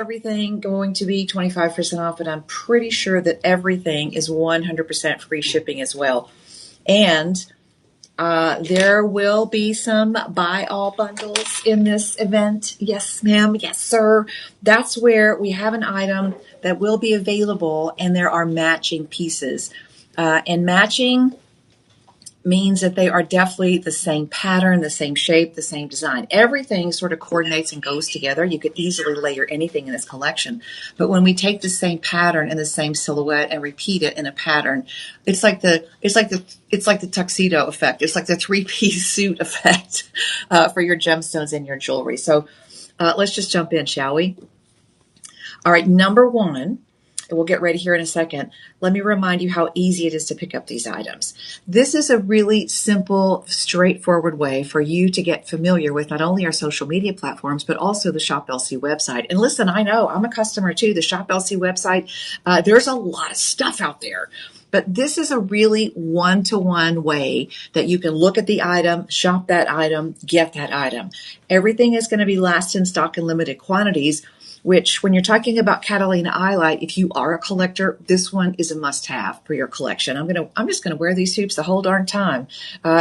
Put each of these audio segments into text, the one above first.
everything going to be 25% off, but I'm pretty sure that everything is 100% free shipping as well. And there will be some buy all bundles in this event. Yes, ma'am. Yes, sir. That's where we have an item that will be available, and there are matching pieces. And matching means that they are definitely the same pattern, the same shape, the same design. Everything sort of coordinates and goes together. You could easily layer anything in this collection. But when we take the same pattern and the same silhouette and repeat it in a pattern, it's like the tuxedo effect. It's like the three-piece suit effect for your gemstones and your jewelry. So let's just jump in, shall we? All right, number one. And we'll get ready here in a second. Let me remind you how easy it is to pick up these items. This is a really simple, straightforward way for you to get familiar with not only our social media platforms, but also the Shop LC website. And listen, I know I'm a customer too. The Shop LC website, there's a lot of stuff out there. But this is a really one-to-one way that you can look at the item, shop that item, get that item. Everything is going to be last in stock in limited quantities, which when you're talking about Catalina Iolite, if you are a collector, this one is a must-have for your collection. I'm just gonna wear these hoops the whole darn time.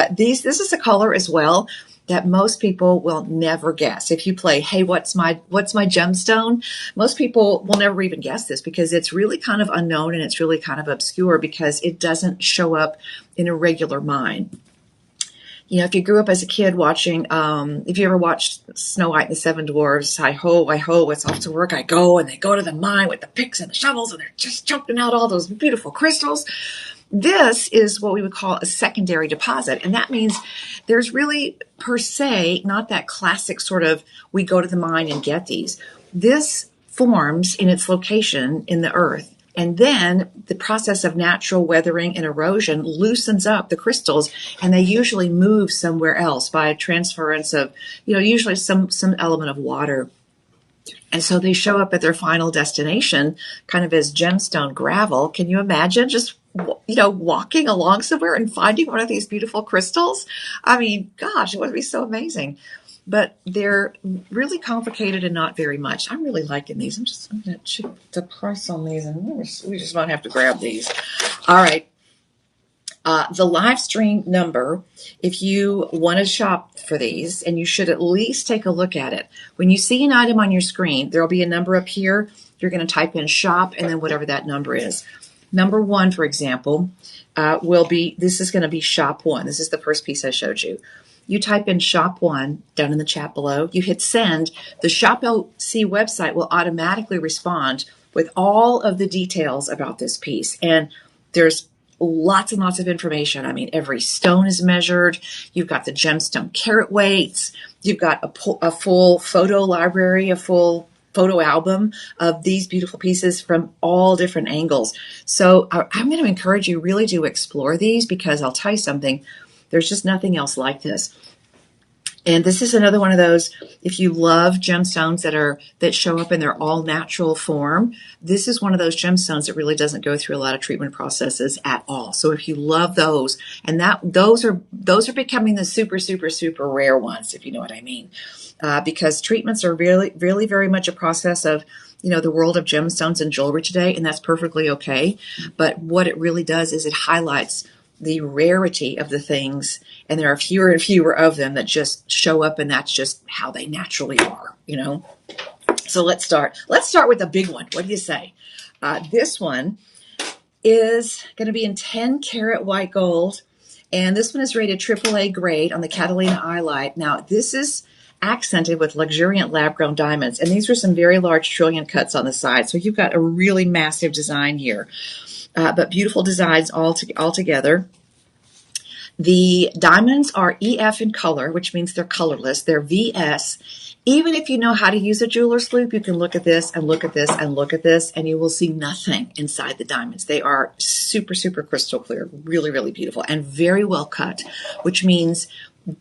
This is a color as well that most people will never guess. If you play, hey, what's my gemstone? Most people will never even guess this because it's really kind of unknown and it's really kind of obscure because it doesn't show up in a regular mind. You know, if you grew up as a kid watching, if you ever watched Snow White and the Seven Dwarfs, hi ho, it's off to work I go, and they go to the mine with the picks and the shovels, and they're just chopping out all those beautiful crystals. This is what we would call a secondary deposit, and that means there's really, per se, not that classic sort of, we go to the mine and get these. This forms in its location in the earth. And then the process of natural weathering and erosion loosens up the crystals, and they usually move somewhere else by a transference of, usually some element of water. And so they show up at their final destination kind of as gemstone gravel. Can you imagine just, walking along somewhere and finding one of these beautiful crystals? I mean, gosh, it would be so amazing. But they're really complicated and not very much. I'm really liking these. I'm going to check the price on these, and we just won't have to grab these. All right. The live stream number, if you want to shop for these, and you should at least take a look at it. When you see an item on your screen, there will be a number up here. You're going to type in shop and then whatever that number is. Number one, for example, this is going to be shop one. This is the first piece I showed you. You type in shop one down in the chat below. You hit send. The Shop LC website will automatically respond with all of the details about this piece. And there's lots and lots of information. I mean, every stone is measured. You've got the gemstone carat weights. You've got a full photo library, a full photo album of these beautiful pieces from all different angles. So I'm going to encourage you really to explore these because I'll tell you something. There's just nothing else like this. And this is another one of those, if you love gemstones that show up in their all natural form, this is one of those gemstones that really doesn't go through a lot of treatment processes at all. So if you love those, and those are becoming the super, super, super rare ones, if you know what I mean. Because treatments are really, really very much a process of, the world of gemstones and jewelry today, and that's perfectly okay. But what it really does is it highlights the rarity of the things, and there are fewer and fewer of them that just show up, and that's just how they naturally are, So let's start with the big one. What do you say? This one is going to be in 10 karat white gold, and this one is rated AAA grade on the Catalina Iolite. Now, this is accented with luxuriant lab-grown diamonds, and these are some very large trillion cuts on the side, so you've got a really massive design here. But beautiful designs all together. The diamonds are EF in color, which means they're colorless. They're VS. Even if you know how to use a jeweler's loupe, you can look at this and look at this and look at this, and you will see nothing inside the diamonds. They are super, super crystal clear, really, really beautiful, and very well cut, which means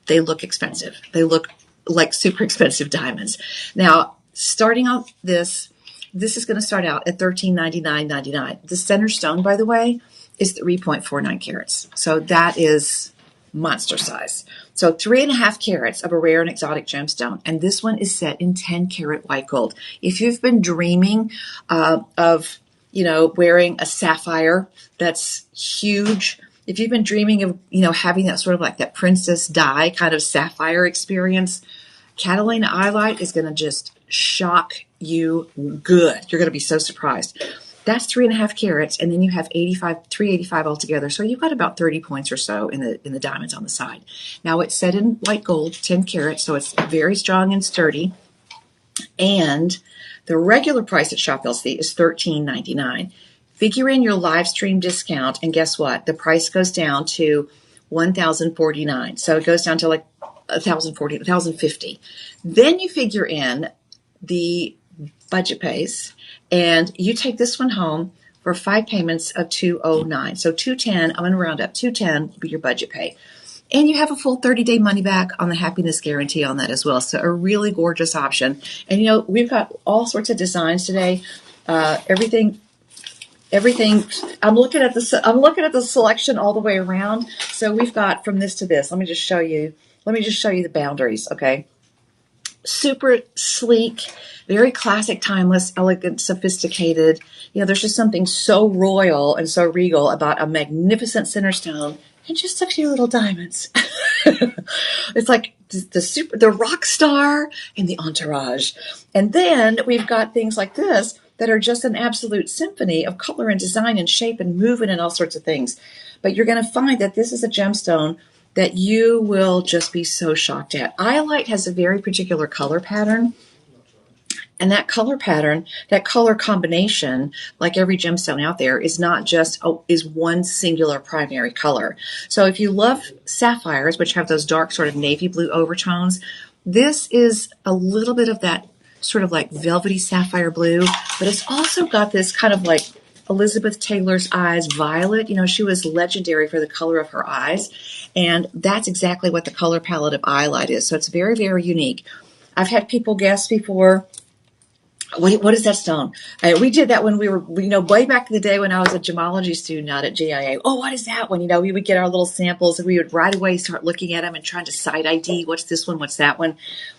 they look expensive. They look like super expensive diamonds. Now, starting off this is going to start out at $1399.99. The center stone, by the way, is 3.49 carats. So that is monster size. So 3.5 carats of a rare and exotic gemstone. And this one is set in 10 karat white gold. If you've been dreaming of, wearing a sapphire that's huge, if you've been dreaming of, having that sort of like that princess di kind of sapphire experience, Catalina Iolite is going to just shock you good. You're going to be so surprised. That's 3.5 carats, and then you have 385 altogether. So you've got about 30 points or so in the diamonds on the side. Now it's set in white gold, 10 carats, so it's very strong and sturdy. And the regular price at Shop LC is $13.99. Figure in your live stream discount, and guess what? The price goes down to $1,049. So it goes down to like $1,050. Then you figure in the budget pays, and you take this one home for 5 payments of $209. So $210, I'm going to round up, $210 will be your budget pay. And you have a full 30-day money back on the happiness guarantee on that as well. So a really gorgeous option. And we've got all sorts of designs today. Everything. I'm looking at the selection all the way around. So we've got from this to this. Let me just show you the boundaries, okay? Super sleek, very classic, timeless, elegant, sophisticated. There's just something so royal and so regal about a magnificent center stone and just a few little diamonds. It's like the rock star and the entourage. And then we've got things like this that are just an absolute symphony of color and design and shape and movement and all sorts of things. But you're going to find that this is a gemstone that you will just be so shocked at. Iolite has a very particular color pattern. And that color pattern, that color combination, like every gemstone out there, is not just is one singular primary color. So if you love sapphires, which have those dark sort of navy blue overtones, this is a little bit of that sort of like velvety sapphire blue, but it's also got this kind of like Elizabeth Taylor's eyes violet. She was legendary for the color of her eyes, and that's exactly what the color palette of Iolite is. So it's very, very unique. I've had people guess before, what is that stone? We did that when we were, way back in the day when I was a gemology student out at GIA. Oh, what is that one? We would get our little samples and we would right away start looking at them and trying to side ID. What's this one? What's that one?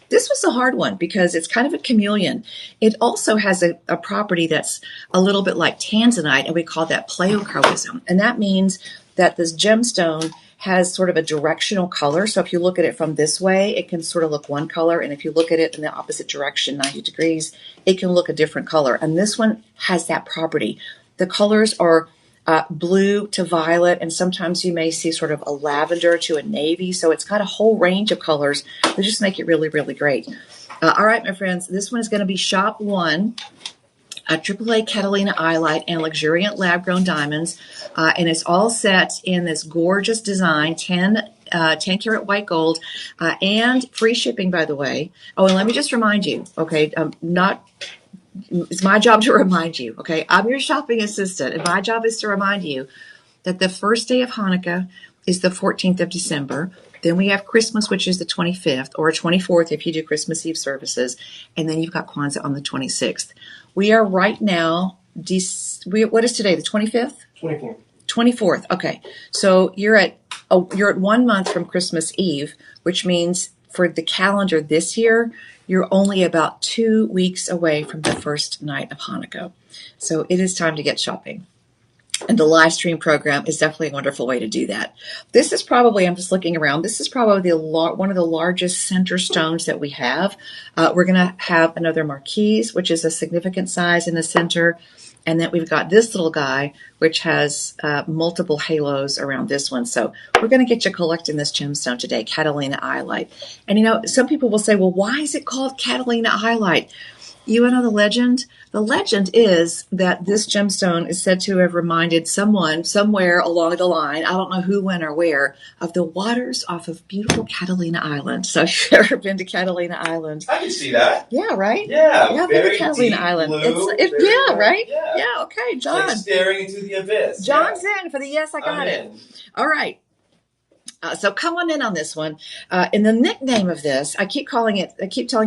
This was a hard one because it's kind of a chameleon. It also has a property that's a little bit like tanzanite, and we call that pleochroism. And that means that this gemstone has sort of a directional color. So if you look at it from this way, it can sort of look one color. And if you look at it in the opposite direction, 90 degrees, it can look a different color. And this one has that property. The colors are blue to violet, and sometimes you may see sort of a lavender to a navy. So it's got a whole range of colors that just make it really, really great. All right, my friends, this one is going to be Shop 1. A AAA Catalina Iolite and luxuriant lab-grown diamonds, and it's all set in this gorgeous design, 10 karat white gold, and free shipping, by the way. Oh, and let me just remind you, okay, it's my job to remind you, okay? I'm your shopping assistant, and my job is to remind you that the first day of Hanukkah is the 14th of December. Then we have Christmas, which is the 25th, or 24th if you do Christmas Eve services, and then you've got Kwanzaa on the 26th. We are right now, what is today, the 25th? 24th. 24th, okay. So you're at 1 month from Christmas Eve, which means for the calendar this year, you're only about 2 weeks away from the first night of Hanukkah. So it is time to get shopping. And the live stream program is definitely a wonderful way to do that. This is probably, I'm just looking around, this is probably one of the largest center stones that we have. We're going to have another marquise, which is a significant size in the center. And then we've got this little guy, which has multiple halos around this one. So we're going to get you collecting this gemstone today, Catalina Iolite. And some people will say, well, why is it called Catalina Iolite? You want to know the legend? The legend is that this gemstone is said to have reminded someone somewhere along the line, I don't know who, when, or where, of the waters off of beautiful Catalina Island. So if you've ever been to Catalina Island. I can see that. Yeah, right? Yeah, yeah, very Catalina deep Island. blue, Yeah, right? Yeah. Yeah, okay, John. It's like staring into the abyss. John's in for the yes, I got it. All right. So come on in on this one. And the nickname of this, I keep telling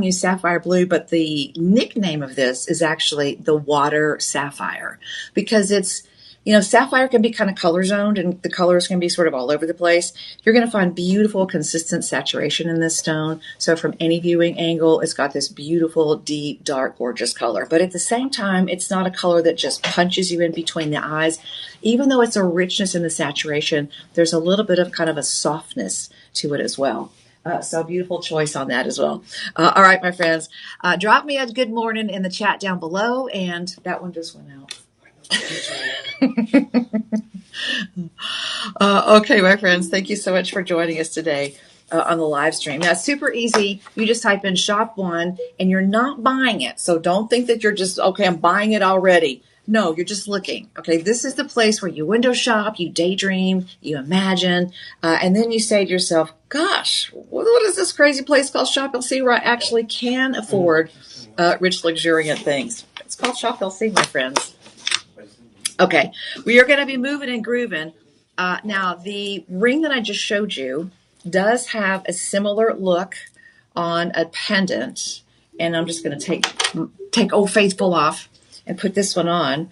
you sapphire blue, but the nickname of this is actually the water sapphire because it's You know, sapphire can be kind of color zoned and the colors can be sort of all over the place. You're going to find beautiful, consistent saturation in this stone. So from any viewing angle, it's got this beautiful, deep, dark, gorgeous color. But at the same time, it's not a color that just punches you in between the eyes. Even though it's a richness in the saturation, there's a little bit of kind of a softness to it as well. So beautiful choice on that as well. All right, my friends, drop me a good morning in the chat down below. And that one just went out. Okay, my friends, thank you so much for joining us today on the live stream. Now, it's super easy. You just type in shop one and you're not buying it. So don't think that you're just, okay, I'm buying it already. No, you're just looking. Okay, this is the place where you window shop, you daydream, you imagine, and then you say to yourself, gosh, what is this crazy place called Shop LC where I actually can afford rich, luxuriant things? It's called Shop LC, my friends. Okay, we are going to be moving and grooving. Now, the ring that I just showed you does have a similar look on a pendant. And I'm just going to take Old Faithful off and put this one on.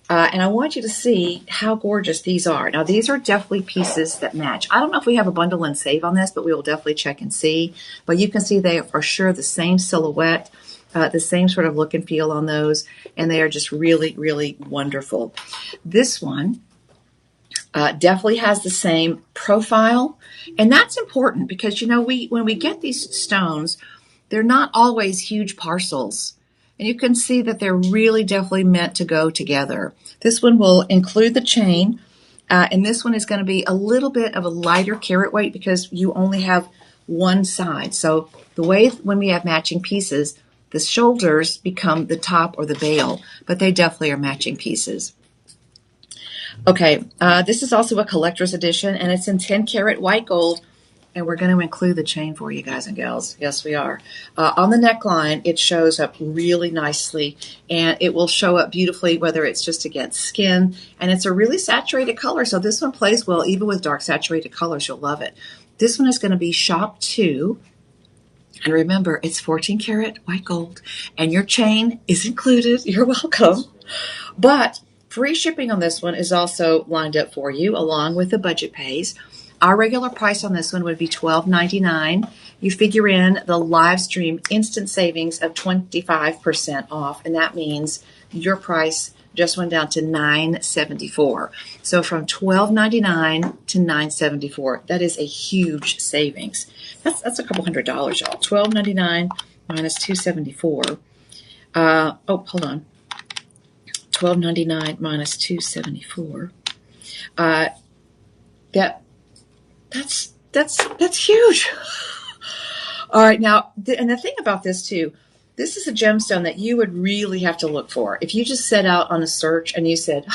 And I want you to see how gorgeous these are. Now, these are definitely pieces that match. I don't know if we have a bundle and save on this, but we will definitely check and see. But you can see they are for sure the same silhouette. The same sort of look and feel on those, and they are just really, really wonderful. This one definitely has the same profile, and that's important because, you know, when we get these stones, they're not always huge parcels, and you can see that they're really definitely meant to go together. This one will include the chain, and this one is going to be a little bit of a lighter carat weight because you only have one side. So the way when we have matching pieces, the shoulders become the top or the bail, but they definitely are matching pieces. Okay, this is also a collector's edition, and it's in 10 karat white gold, and we're going to include the chain for you guys and gals. Yes, we are. On the neckline, it shows up really nicely, and it will show up beautifully whether it's just against skin, and it's a really saturated color, so this one plays well even with dark saturated colors. You'll love it. This one is going to be shop 2. And remember, it's 14 karat white gold, and your chain is included. You're welcome. But free shipping on this one is also lined up for you, along with the budget pays. Our regular price on this one would be $12.99. You figure in the live stream instant savings of 25% off, and that means your price just went down to $9.74. So from $12.99 to $9.74, that is a huge savings. That's a couple $100, y'all. $12.99 minus $2.74. Hold on. $12.99 minus $2.74. That's huge. All right, now, and the thing about this too, this is a gemstone that you would really have to look for. If you just set out on a search and you said,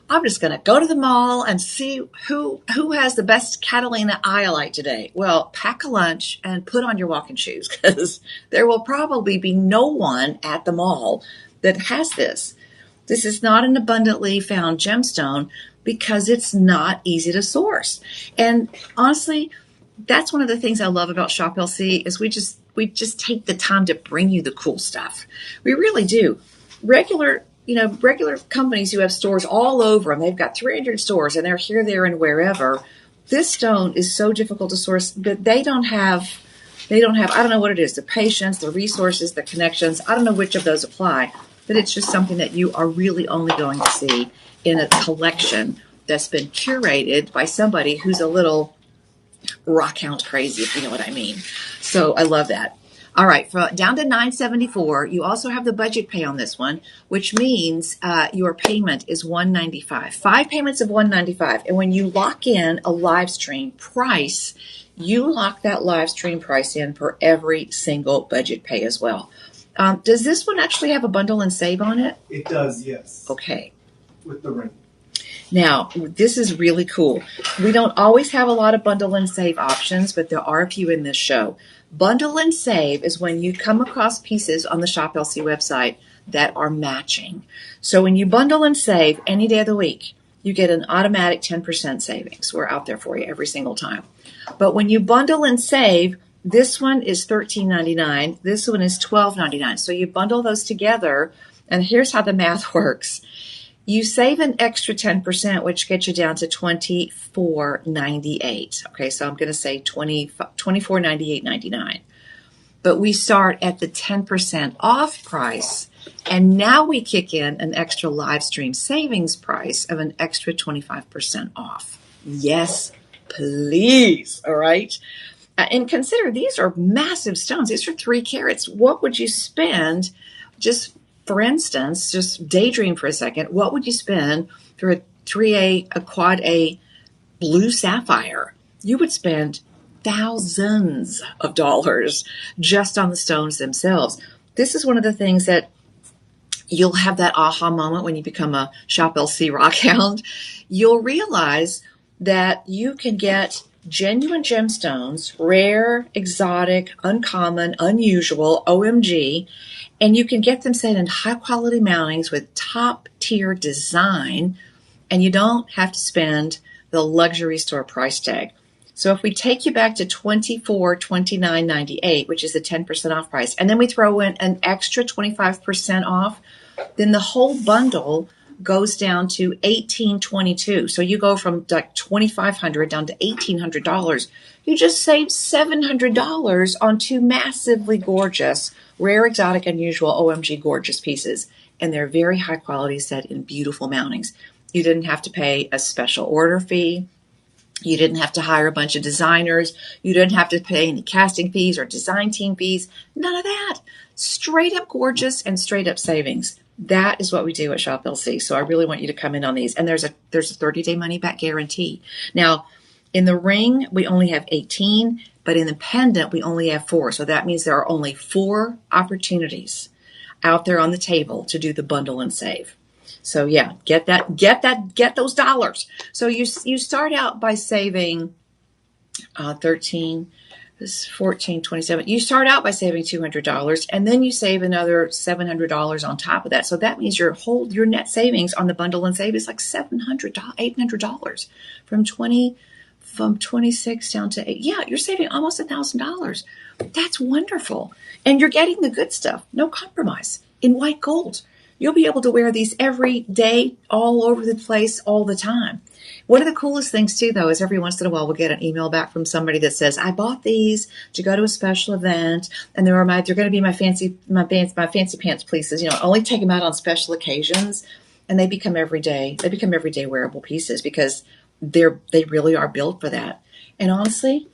I'm just going to go to the mall and see who has the best Catalina Iolite today. Well, pack a lunch and put on your walking shoes because there will probably be no one at the mall that has this. This is not an abundantly found gemstone because it's not easy to source. And honestly, that's one of the things I love about Shop LC is we just take the time to bring you the cool stuff. We really do. Regular companies who have stores all over them, they've got 300 stores and they're here, there, and wherever. This stone is so difficult to source, but they don't have, I don't know what it is, the patience, the resources, the connections. I don't know which of those apply, but it's just something that you are really only going to see in a collection that's been curated by somebody who's a little rock hound crazy, if you know what I mean. So I love that. All right, down to $9.74. You also have the budget pay on this one, which means your payment is $195. 5 payments of $195. And when you lock in a live stream price, you lock that live stream price in for every single budget pay as well. Does this one actually have a bundle and save on it? It does, yes. Okay. With the ring. Now, this is really cool. We don't always have a lot of bundle and save options, but there are a few in this show. Bundle and save is when you come across pieces on the Shop LC website that are matching. So when you bundle and save any day of the week, you get an automatic 10% savings. We're out there for you every single time. But when you bundle and save, this one is $13.99. This one is $12.99. So you bundle those together, and here's how the math works. You save an extra 10%, which gets you down to $24.98. Okay, so I'm going to say $24.98.99. But we start at the 10% off price, and now we kick in an extra live stream savings price of an extra 25% off. Yes, please. All right. And consider these are massive stones. These are 3 carats. What would you spend, just for instance, just daydream for a second, what would you spend for a 3A, a quad A blue sapphire? You would spend thousands of dollars just on the stones themselves. This is one of the things that you'll have that aha moment when you become a Shop LC rock hound. You'll realize that you can get genuine gemstones, rare, exotic, uncommon, unusual, OMG, and you can get them set in high quality mountings with top tier design, and you don't have to spend the luxury store price tag. So if we take you back to $24.29.98, which is the 10% off price, and then we throw in an extra 25% off, then the whole bundle goes down to $18.22. So you go from like $2,500 down to $1,800. You just saved $700 on 2 massively gorgeous, rare, exotic, unusual, OMG gorgeous pieces. And they're very high quality, set in beautiful mountings. You didn't have to pay a special order fee. You didn't have to hire a bunch of designers. You didn't have to pay any casting fees or design team fees. None of that. Straight up gorgeous and straight up savings. That is what we do at Shop LC. So I really want you to come in on these. And there's a 30-day money back guarantee. Now, in the ring, we only have 18, but in the pendant, we only have 4. So that means there are only 4 opportunities out there on the table to do the bundle and save. So yeah, get those dollars. So you start out by saving 13, this 14, 27. You start out by saving $200, and then you save another $700 on top of that. So that means your net savings on the bundle and save is like $800 from 26 down to 8. Yeah, you're saving almost $1,000. That's wonderful. And you're getting the good stuff. No compromise in white gold. You'll be able to wear these every day, all over the place, all the time. One of the coolest things too, though, is every once in a while we'll get an email back from somebody that says, "I bought these to go to a special event, and they're going to be my fancy pants pieces. You know, only take them out on special occasions, and they become everyday wearable pieces because they really are built for that. And honestly,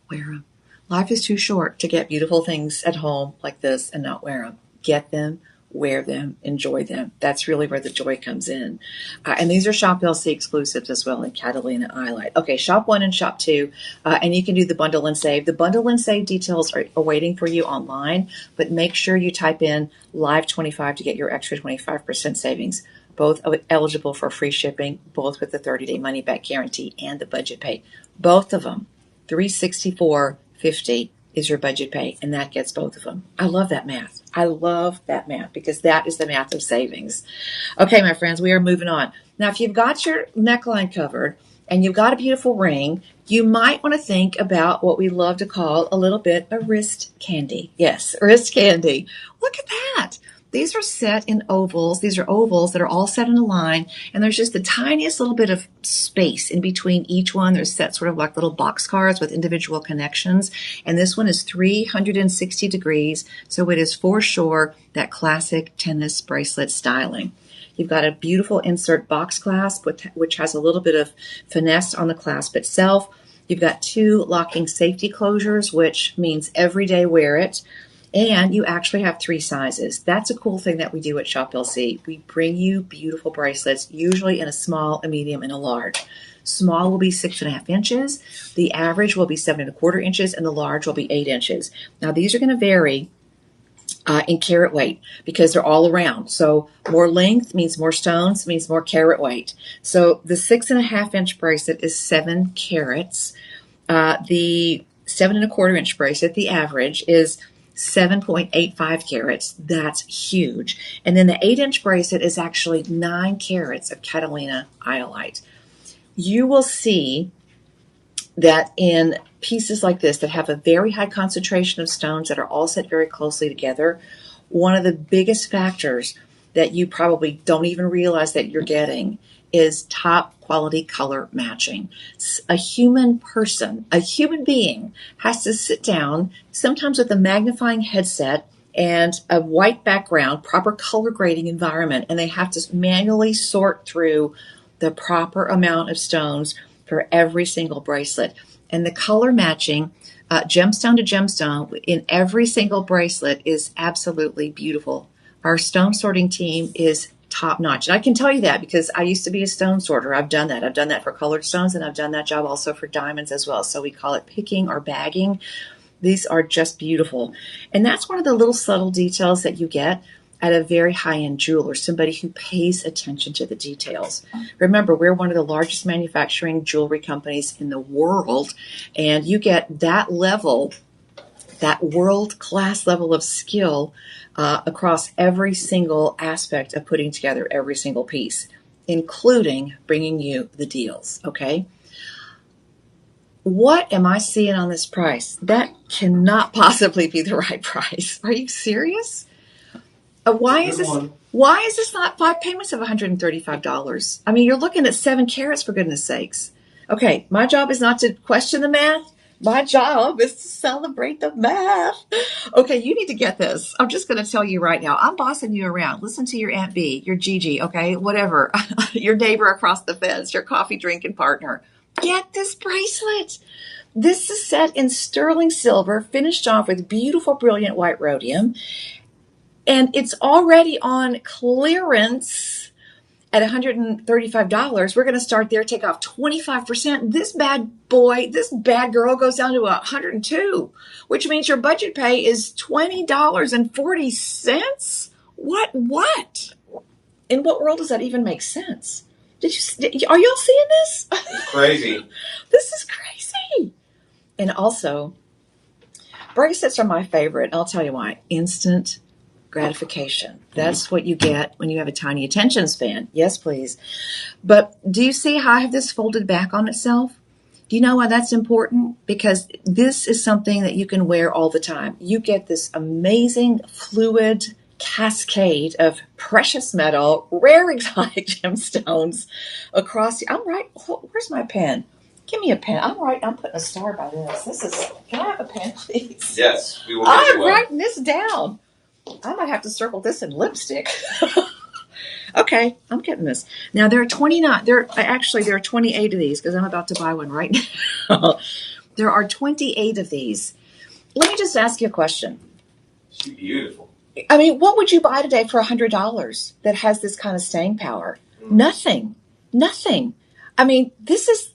wear them. Life is too short to get beautiful things at home like this and not wear them. Get them. Wear them, enjoy them. That's really where the joy comes in. And these are Shop LC exclusives as well, like Catalina, Iolite. Okay, Shop 1 and Shop 2, and you can do the bundle and save. The bundle and save details are waiting for you online, but make sure you type in Live 25 to get your extra 25% savings. Both eligible for free shipping, both with the 30-day money-back guarantee and the budget pay. Both of them, $364.50 is your budget pay, and that gets both of them. I love that math. I love that math because that is the math of savings. Okay, my friends, we are moving on. Now, if you've got your neckline covered and you've got a beautiful ring, you might want to think about what we love to call a little bit of wrist candy. Yes, wrist candy. Look at that. These are set in ovals. These are ovals that are all set in a line, and there's just the tiniest little bit of space in between each one. They're set sort of like little box cards with individual connections, and this one is 360 degrees, so it is for sure that classic tennis bracelet styling. You've got a beautiful insert box clasp, which has a little bit of finesse on the clasp itself. You've got 2 locking safety closures, which means everyday wear it. And you actually have 3 sizes. That's a cool thing that we do at Shop LC. We bring you beautiful bracelets, usually in a small, a medium, and a large. Small will be 6.5 inches. The average will be 7.25 inches, and the large will be 8 inches. Now, these are going to vary in carat weight because they're all around. So more length means more stones, means more carat weight. So the 6.5 inch bracelet is 7 carats. The 7.25 inch bracelet, the average, is 7.85 carats. That's huge. And then the 8 inch bracelet is actually 9 carats of Catalina Iolite. You will see that in pieces like this that have a very high concentration of stones that are all set very closely together, one of the biggest factors that you probably don't even realize that you're getting is top quality color matching. A human person, a human being, has to sit down, sometimes with a magnifying headset and a white background, proper color grading environment, and they have to manually sort through the proper amount of stones for every single bracelet. And the color matching, gemstone to gemstone, in every single bracelet is absolutely beautiful. Our stone sorting team is top notch. And I can tell you that because I used to be a stone sorter. I've done that. I've done that for colored stones, and I've done that job also for diamonds as well. So we call it picking or bagging. These are just beautiful. And that's one of the little subtle details that you get at a very high-end jeweler, somebody who pays attention to the details. Remember, we're one of the largest manufacturing jewelry companies in the world, and you get that level, that world-class level of skill across every single aspect of putting together every single piece, including bringing you the deals, okay? What am I seeing on this price? That cannot possibly be the right price. Are you serious? Why is this not 5 payments of $135? I mean, you're looking at 7 carats, for goodness sakes. Okay, my job is not to question the math. My job is to celebrate the math. Okay, you need to get this. I'm just going to tell you right now. I'm bossing you around. Listen to your Aunt B, your Gigi, okay, whatever, your neighbor across the fence, your coffee drinking partner. Get this bracelet. This is set in sterling silver, finished off with beautiful, brilliant white rhodium. And it's already on clearance at $135. We're going to start there, take off 25%. This bad boy, this bad girl goes down to $102, which means your budget pay is $20.40. What? In what world does that even make sense? Are y'all seeing this? It's crazy. This is crazy. And also, bracelets are my favorite. I'll tell you why. Instant gratification. That's what you get when you have a tiny attention span. Yes, please. But do you see how I have this folded back on itself? Do you know why that's important? Because this is something that you can wear all the time. You get this amazing fluid cascade of precious metal, rare exotic gemstones across. I'm right. Where's my pen? Give me a pen. I'm putting a star by this. Can I have a pen, please? Yes, we will get you I'm one. writing this down. I might have to circle this in lipstick. Okay, I'm getting this. Now there are 29. There are 28 of these because I'm about to buy one right now. There are 28 of these. Let me just ask you a question. She's beautiful. I mean, what would you buy today for $100 that has this kind of staying power? Nothing. I mean, this is.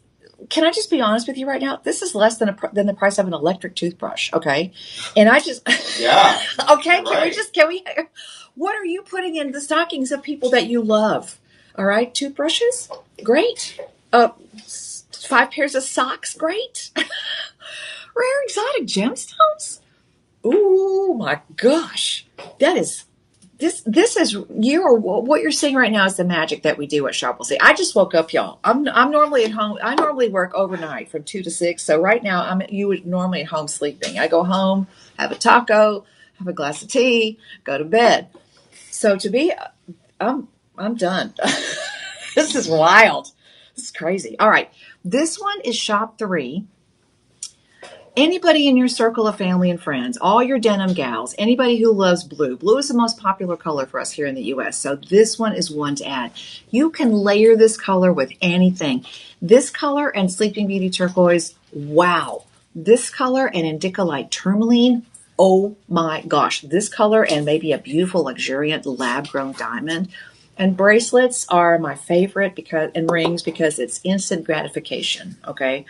Can I just be honest with you right now? This is less than the price of an electric toothbrush, okay? And I just Yeah. Okay, Right. can we what are you putting in the stockings of people that you love? All right, toothbrushes? Great. 5 pairs of socks? Great. Rare exotic gemstones? Ooh, my gosh. That is This is what you're seeing right now is the magic that we do at Shop Will See. I just woke up, y'all. I'm normally at home. I normally work overnight from 2 to 6. So right now you would normally at home sleeping. I go home, have a taco, have a glass of tea, go to bed. So I'm done. This is wild. This is crazy. All right, this one is Shop 3. Anybody in your circle of family and friends, all your denim gals, anybody who loves blue. Blue is the most popular color for us here in the U.S., so this one is one to add. You can layer this color with anything. This color and Sleeping Beauty turquoise, wow. This color and Iolite tourmaline, oh my gosh. This color and maybe a beautiful, luxuriant lab-grown diamond. And bracelets are my favorite and rings because it's instant gratification, okay?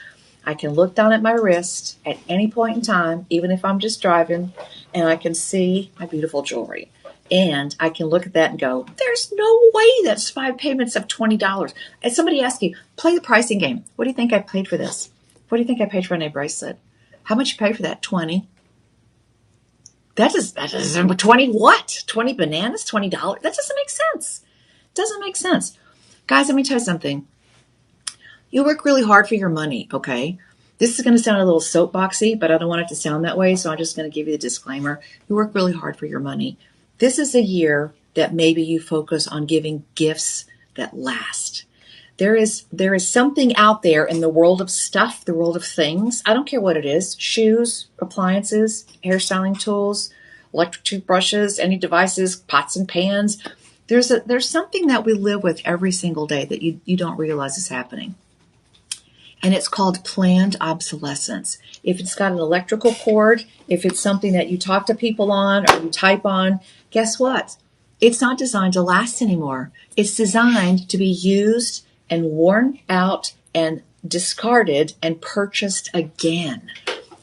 I can look down at my wrist at any point in time, even if I'm just driving, and I can see my beautiful jewelry. And I can look at that and go, there's no way that's 5 payments of $20. And somebody asked you, play the pricing game. What do you think I paid for this? What do you think I paid for a bracelet? How much you pay for that? 20. That is 20 what? 20 bananas? $20? That doesn't make sense. Doesn't make sense. Guys, let me tell you something. You work really hard for your money, okay? This is going to sound a little soapboxy, but I don't want it to sound that way, so I'm just going to give you the disclaimer. You work really hard for your money. This is a year that maybe you focus on giving gifts that last. There is something out there in the world of stuff, the world of things. I don't care what it is. Shoes, appliances, hairstyling tools, electric toothbrushes, any devices, pots and pans. There's something that we live with every single day that you don't realize is happening. And it's called planned obsolescence. If it's got an electrical cord, if it's something that you talk to people on or you type on, guess what? It's not designed to last anymore. It's designed to be used and worn out and discarded and purchased again.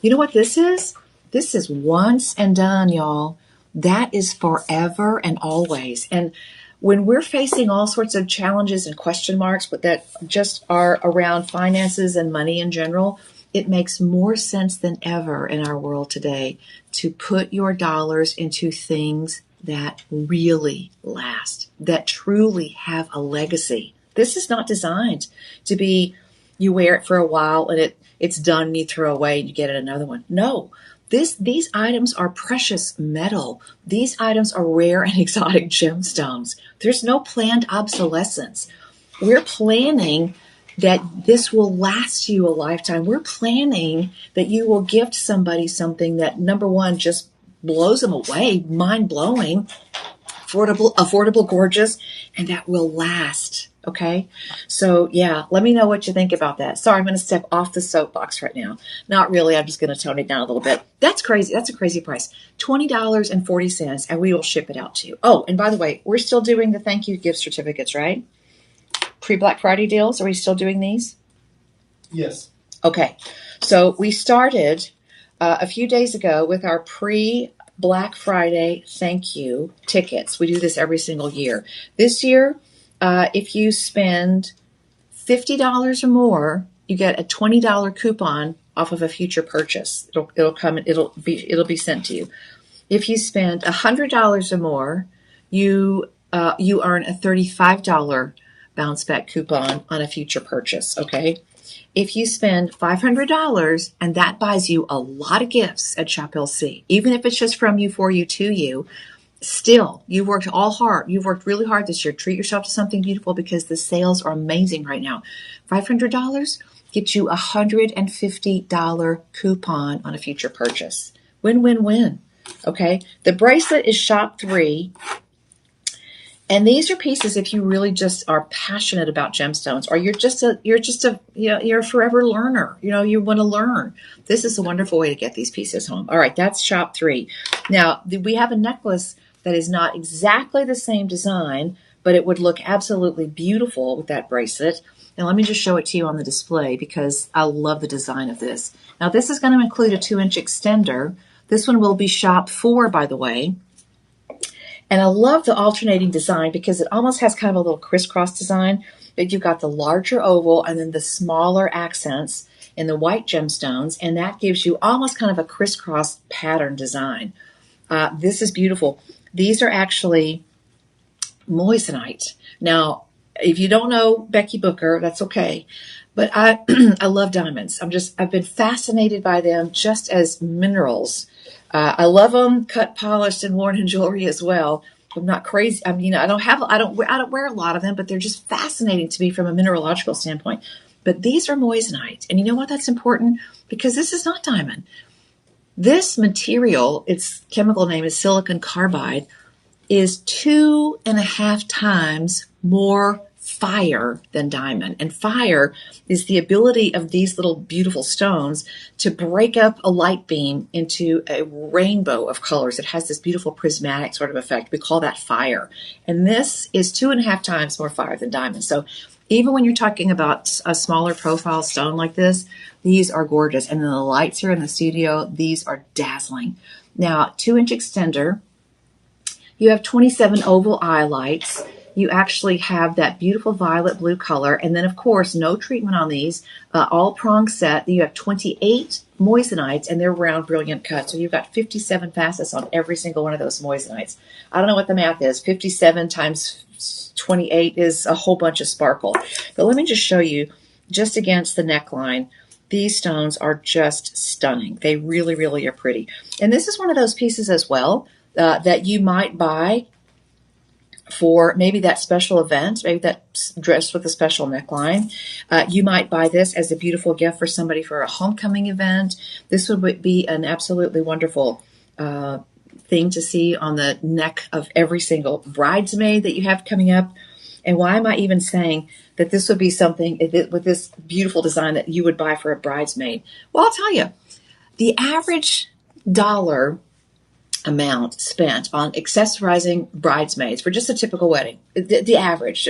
You know what this is? This is once and done, y'all. That is forever and always. And when we're facing all sorts of challenges and question marks, but that just are around finances and money in general, it makes more sense than ever in our world today to put your dollars into things that really last, that truly have a legacy. This is not designed to be, you wear it for a while and it's done and you throw away and you get another one. No. These items are precious metal. These items are rare and exotic gemstones. There's no planned obsolescence. We're planning that this will last you a lifetime. We're planning that you will gift somebody something that, number one, just blows them away, mind-blowing, affordable, gorgeous, and that will last. Okay. So yeah, let me know what you think about that. Sorry, I'm going to step off the soapbox right now. Not really. I'm just going to tone it down a little bit. That's crazy. That's a crazy price. $20.40 and we will ship it out to you. Oh, and by the way, we're still doing the thank you gift certificates, right? Pre-Black Friday deals. Are we still doing these? Yes. Okay. So we started a few days ago with our pre-Black Friday thank you tickets. We do this every single year. This year, if you spend $50 or more, you get a $20 coupon off of a future purchase. It'll come. It'll be sent to you. If you spend $100 or more, you earn a $35 bounce back coupon on a future purchase. Okay. If you spend $500 and that buys you a lot of gifts at Shop LC, even if it's just from you, for you, to you, still, you worked all hard. You've worked really hard this year. Treat yourself to something beautiful because the sales are amazing right now. $500 gets you a $150 coupon on a future purchase. Win, win, win. Okay. The bracelet is Shop 3. And these are pieces if you really just are passionate about gemstones, or you're a forever learner. You want to learn. This is a wonderful way to get these pieces home. All right. That's Shop 3. Now we have a necklace that is not exactly the same design, but it would look absolutely beautiful with that bracelet. And let me just show it to you on the display because I love the design of this. Now this is going to include a 2-inch extender. This one will be Shop 4, by the way. And I love the alternating design because it almost has kind of a little crisscross design. But you've got the larger oval and then the smaller accents in the white gemstones. And that gives you almost kind of a crisscross pattern design. This is beautiful. These are actually moissanite. Now, if you don't know Becky Booker, that's okay. But I I love diamonds. I've been fascinated by them just as minerals. I love them cut, polished, and worn in jewelry as well. I'm not crazy. I mean, I don't wear a lot of them, but they're just fascinating to me from a mineralogical standpoint. But these are moissanite. And you know what? That's important because this is not diamond. This material, its chemical name is silicon carbide, is 2.5 times more fire than diamond. And fire is the ability of these little beautiful stones to break up a light beam into a rainbow of colors. It has this beautiful prismatic sort of effect. We call that fire. And this is 2.5 times more fire than diamond. So even when you're talking about a smaller profile stone like this, these are gorgeous. And then the lights here in the studio, these are dazzling. Now, 2-inch extender. You have 27 oval Iolites. You actually have that beautiful violet blue color. And then, of course, no treatment on these. All prong set. You have 28 moissanites, and they're round, brilliant cuts. So you've got 57 facets on every single one of those moissanites. I don't know what the math is. 57 times 28 is a whole bunch of sparkle. But let me just show you, just against the neckline, these stones are just stunning. They really, really are pretty. And this is one of those pieces as well that you might buy for maybe that special event, maybe that dress with a special neckline. You might buy this as a beautiful gift for somebody for a homecoming event. This would be an absolutely wonderful thing to see on the neck of every single bridesmaid that you have coming up. And why am I even saying that this would be something with this beautiful design that you would buy for a bridesmaid? Well, I'll tell you, the average dollar amount spent on accessorizing bridesmaids for just a typical wedding, the average,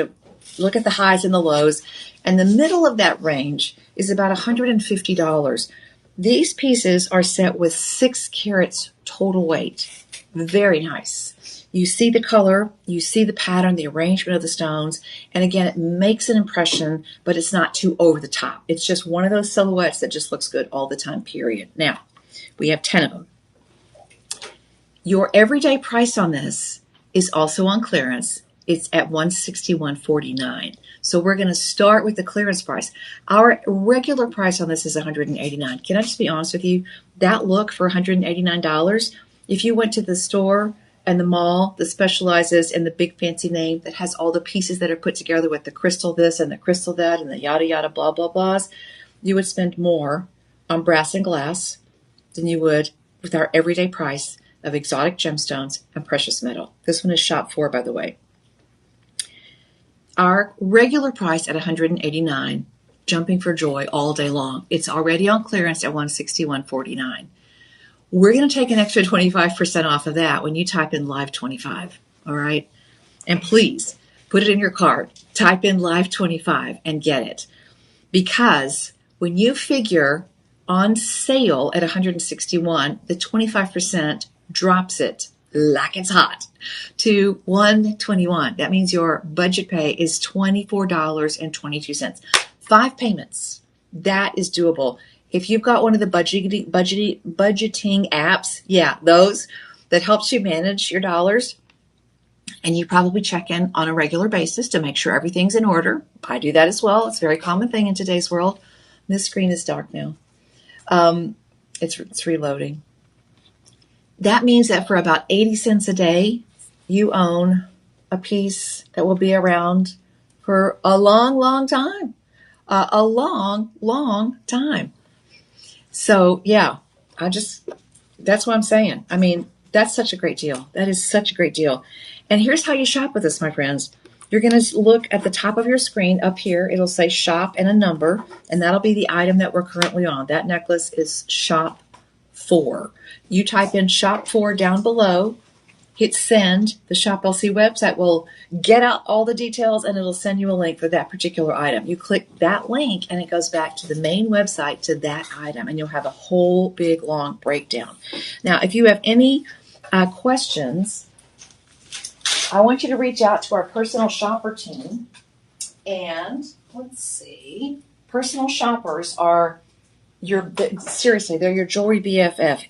look at the highs and the lows, and the middle of that range is about $150. These pieces are set with 6 carats total weight. Very nice. You see the color, you see the pattern, the arrangement of the stones, and again, it makes an impression, but it's not too over the top. It's just one of those silhouettes that just looks good all the time, period. Now, we have 10 of them. Your everyday price on this is also on clearance. It's at $161.49. So we're going to start with the clearance price. Our regular price on this is $189. Can I just be honest with you? That look for $189, if you went to the store and the mall that specializes in the big fancy name that has all the pieces that are put together with the crystal this and the crystal that and the yada yada blah blah blahs, you would spend more on brass and glass than you would with our everyday price of exotic gemstones and precious metal. This one is shop 4, by the way. Our regular price at $189, jumping for joy all day long. It's already on clearance at $161.49. We're going to take an extra 25% off of that when you type in Live 25, all right? And please put it in your cart. Type in Live 25 and get it. Because when you figure on sale at $161, the 25% drops it like it's hot to $121. That means your budget pay is $24.22. 5 payments. That is doable. If you've got one of the budgeting apps, yeah, those that helps you manage your dollars, and you probably check in on a regular basis to make sure everything's in order. I do that as well. It's a very common thing in today's world. This screen is dark now. It's reloading. That means that for about 80 cents a day, you own a piece that will be around for a long, long time. A long, long time. So, yeah, that's what I'm saying. I mean, that's such a great deal. That is such a great deal. And here's how you shop with us, my friends. You're going to look at the top of your screen up here. It'll say shop and a number, and that'll be the item that we're currently on. That necklace is shop 4. You type in shop 4 down below, hit send. The Shop LC website will get out all the details and it'll send you a link for that particular item. You click that link and it goes back to the main website to that item, and you'll have a whole big long breakdown. Now, if you have any questions, I want you to reach out to our personal shopper team. And let's see, personal shoppers are they're your jewelry BFF.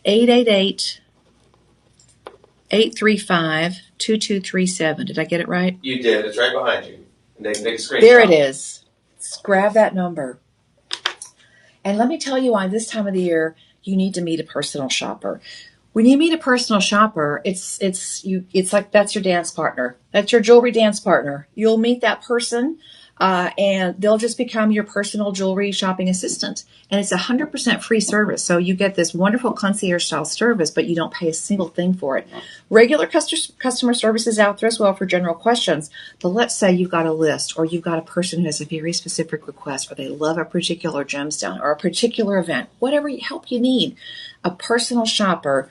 888-835-2237. Did I get it right? You did. It's right behind you. Make a screenshot. There it is. Just grab that number. And let me tell you why this time of the year you need to meet a personal shopper. When you meet a personal shopper, it's like that's your dance partner. That's your jewelry dance partner. You'll meet that person, and they'll just become your personal jewelry shopping assistant. And it's 100% free service. So you get this wonderful concierge style service, but you don't pay a single thing for it. Regular customer service is out there as well for general questions. But let's say you've got a list, or you've got a person who has a very specific request, or they love a particular gemstone or a particular event, whatever help you need. A personal shopper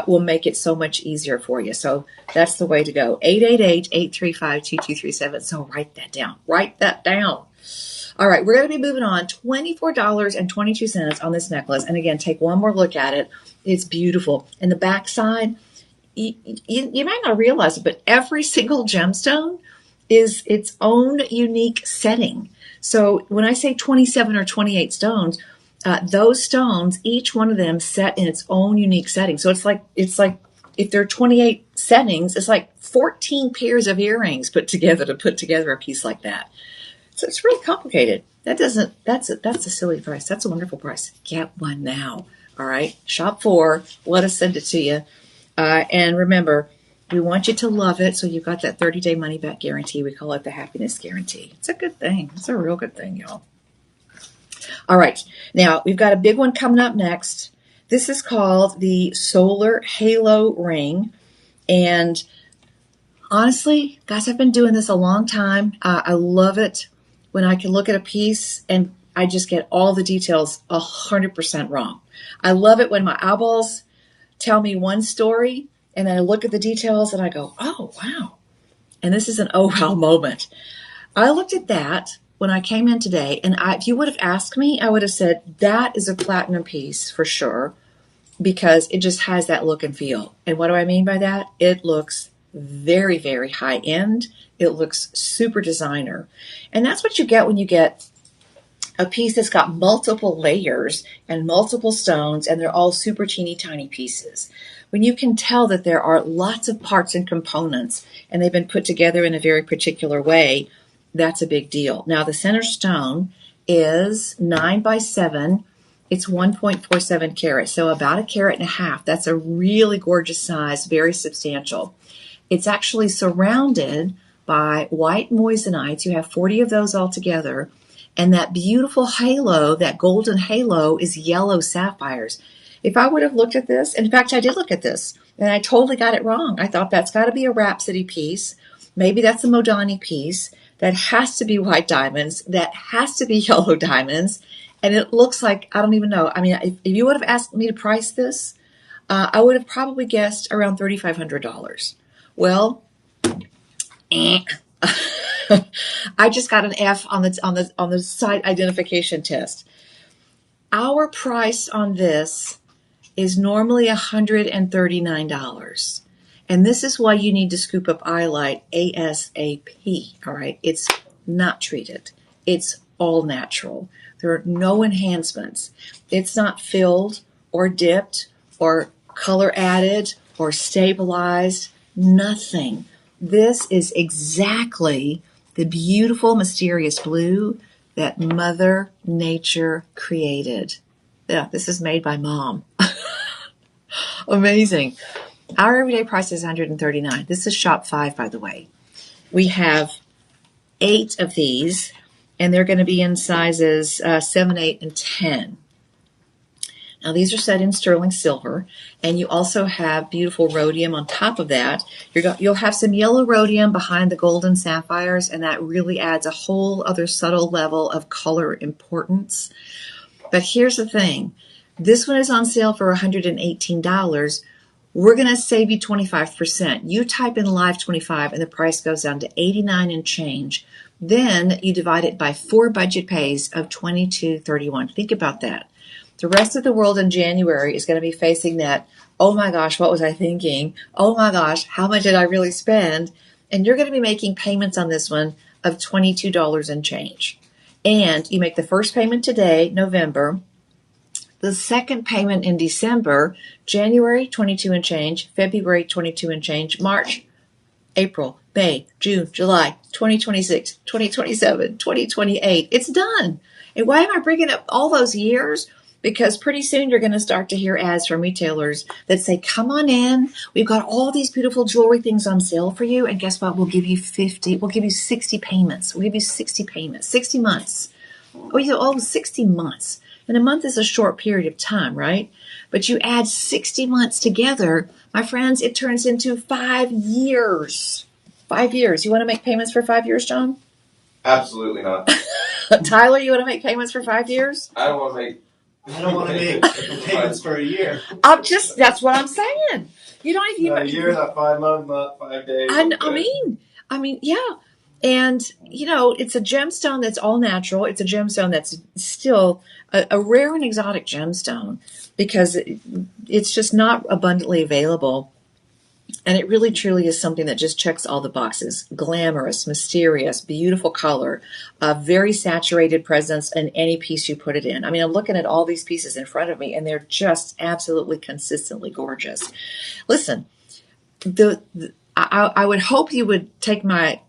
will make it so much easier for you. So that's the way to go. 888-835-2237. So write that down. Write that down. All right, we're going to be moving on. $24.22 on this necklace. And again, take one more look at it. It's beautiful. And the back side, you might not realize it, but every single gemstone is its own unique setting. So when I say 27 or 28 stones, those stones, each one of them set in its own unique setting. So it's like if there are 28 settings, it's like 14 pairs of earrings put together to put together a piece like that. So it's really complicated. That's a silly price. That's a wonderful price. Get one now. All right. Shop 4. Let us send it to you. And remember, We want you to love it, so you've got that 30-day money-back guarantee. We call it the happiness guarantee. It's a good thing. It's a real good thing, y'all. All right. Now, we've got a big one coming up next. This is called the Solar Halo Ring. And honestly, guys, I've been doing this a long time. I love it when I can look at a piece and I just get all the details 100% wrong. I love it when my eyeballs tell me one story and then I look at the details and I go, oh, wow. And this is an oh, wow moment. I looked at that when I came in today, and if you would have asked me, I would have said that is a platinum piece for sure, because it just has that look and feel. And what do I mean by that? It looks very, very high end. It looks super designer. And that's what you get when you get a piece that's got multiple layers and multiple stones, and they're all super teeny tiny pieces. When you can tell that there are lots of parts and components, and they've been put together in a very particular way, that's a big deal. Now, the center stone is 9 by 7. It's 1.47 carats, so about 1.5 carats. That's a really gorgeous size, very substantial. It's actually surrounded by white moissanites. You have 40 of those all together. And that beautiful halo, that golden halo, is yellow sapphires. If I would have looked at this, in fact, I did look at this, and I totally got it wrong. I thought that's got to be a Rhapsody piece. Maybe that's a Modani piece. That has to be white diamonds. That has to be yellow diamonds. And it looks like, I don't even know. I mean, if you would have asked me to price this, I would have probably guessed around $3,500. Well, I just got an F on the site identification test. Our price on this is normally $139. And this is why you need to scoop up Iolite ASAP, all right? It's not treated. It's all natural. There are no enhancements. It's not filled or dipped or color added or stabilized, nothing. This is exactly the beautiful, mysterious blue that Mother Nature created. Yeah, this is made by Mom. Amazing. Our everyday price is $139. This is shop 5, by the way. We have 8 of these, and they're going to be in sizes 7, 8, and 10. Now, these are set in sterling silver, and you also have beautiful rhodium on top of that. You'll have some yellow rhodium behind the golden sapphires, and that really adds a whole other subtle level of color importance. But here's the thing. This one is on sale for $118. We're going to save you 25%. You type in live 25 and the price goes down to $89 and change. Then you divide it by 4 budget pays of $22.31. Think about that. The rest of the world in January is going to be facing that, oh my gosh, what was I thinking? Oh my gosh, how much did I really spend? And you're going to be making payments on this one of $22 and change. And you make the first payment today, November. The second payment in December, January 22 and change, February 22 and change, March, April, May, June, July, 2026, 2027, 2028. It's done. And why am I bringing up all those years? Because pretty soon you're going to start to hear ads from retailers that say, come on in. We've got all these beautiful jewelry things on sale for you. And guess what? We'll give you 60 payments. We'll give you 60 payments, 60 months. 60 months. And a month is a short period of time, right? But you add 60 months together, my friends, it turns into 5 years. 5 years. You want to make payments for 5 years, John? Absolutely not. Tyler, you want to make payments for 5 years? I don't want to make payments for a year. That's what I'm saying. You don't even. A year, not 5 months, not 5 days. I mean, yeah. And, it's a gemstone that's all natural. It's a gemstone that's still a rare and exotic gemstone because it's just not abundantly available. And it really, truly is something that just checks all the boxes. Glamorous, mysterious, beautiful color, a very saturated presence in any piece you put it in. I mean, I'm looking at all these pieces in front of me, and they're just absolutely consistently gorgeous. Listen, I would hope you would take my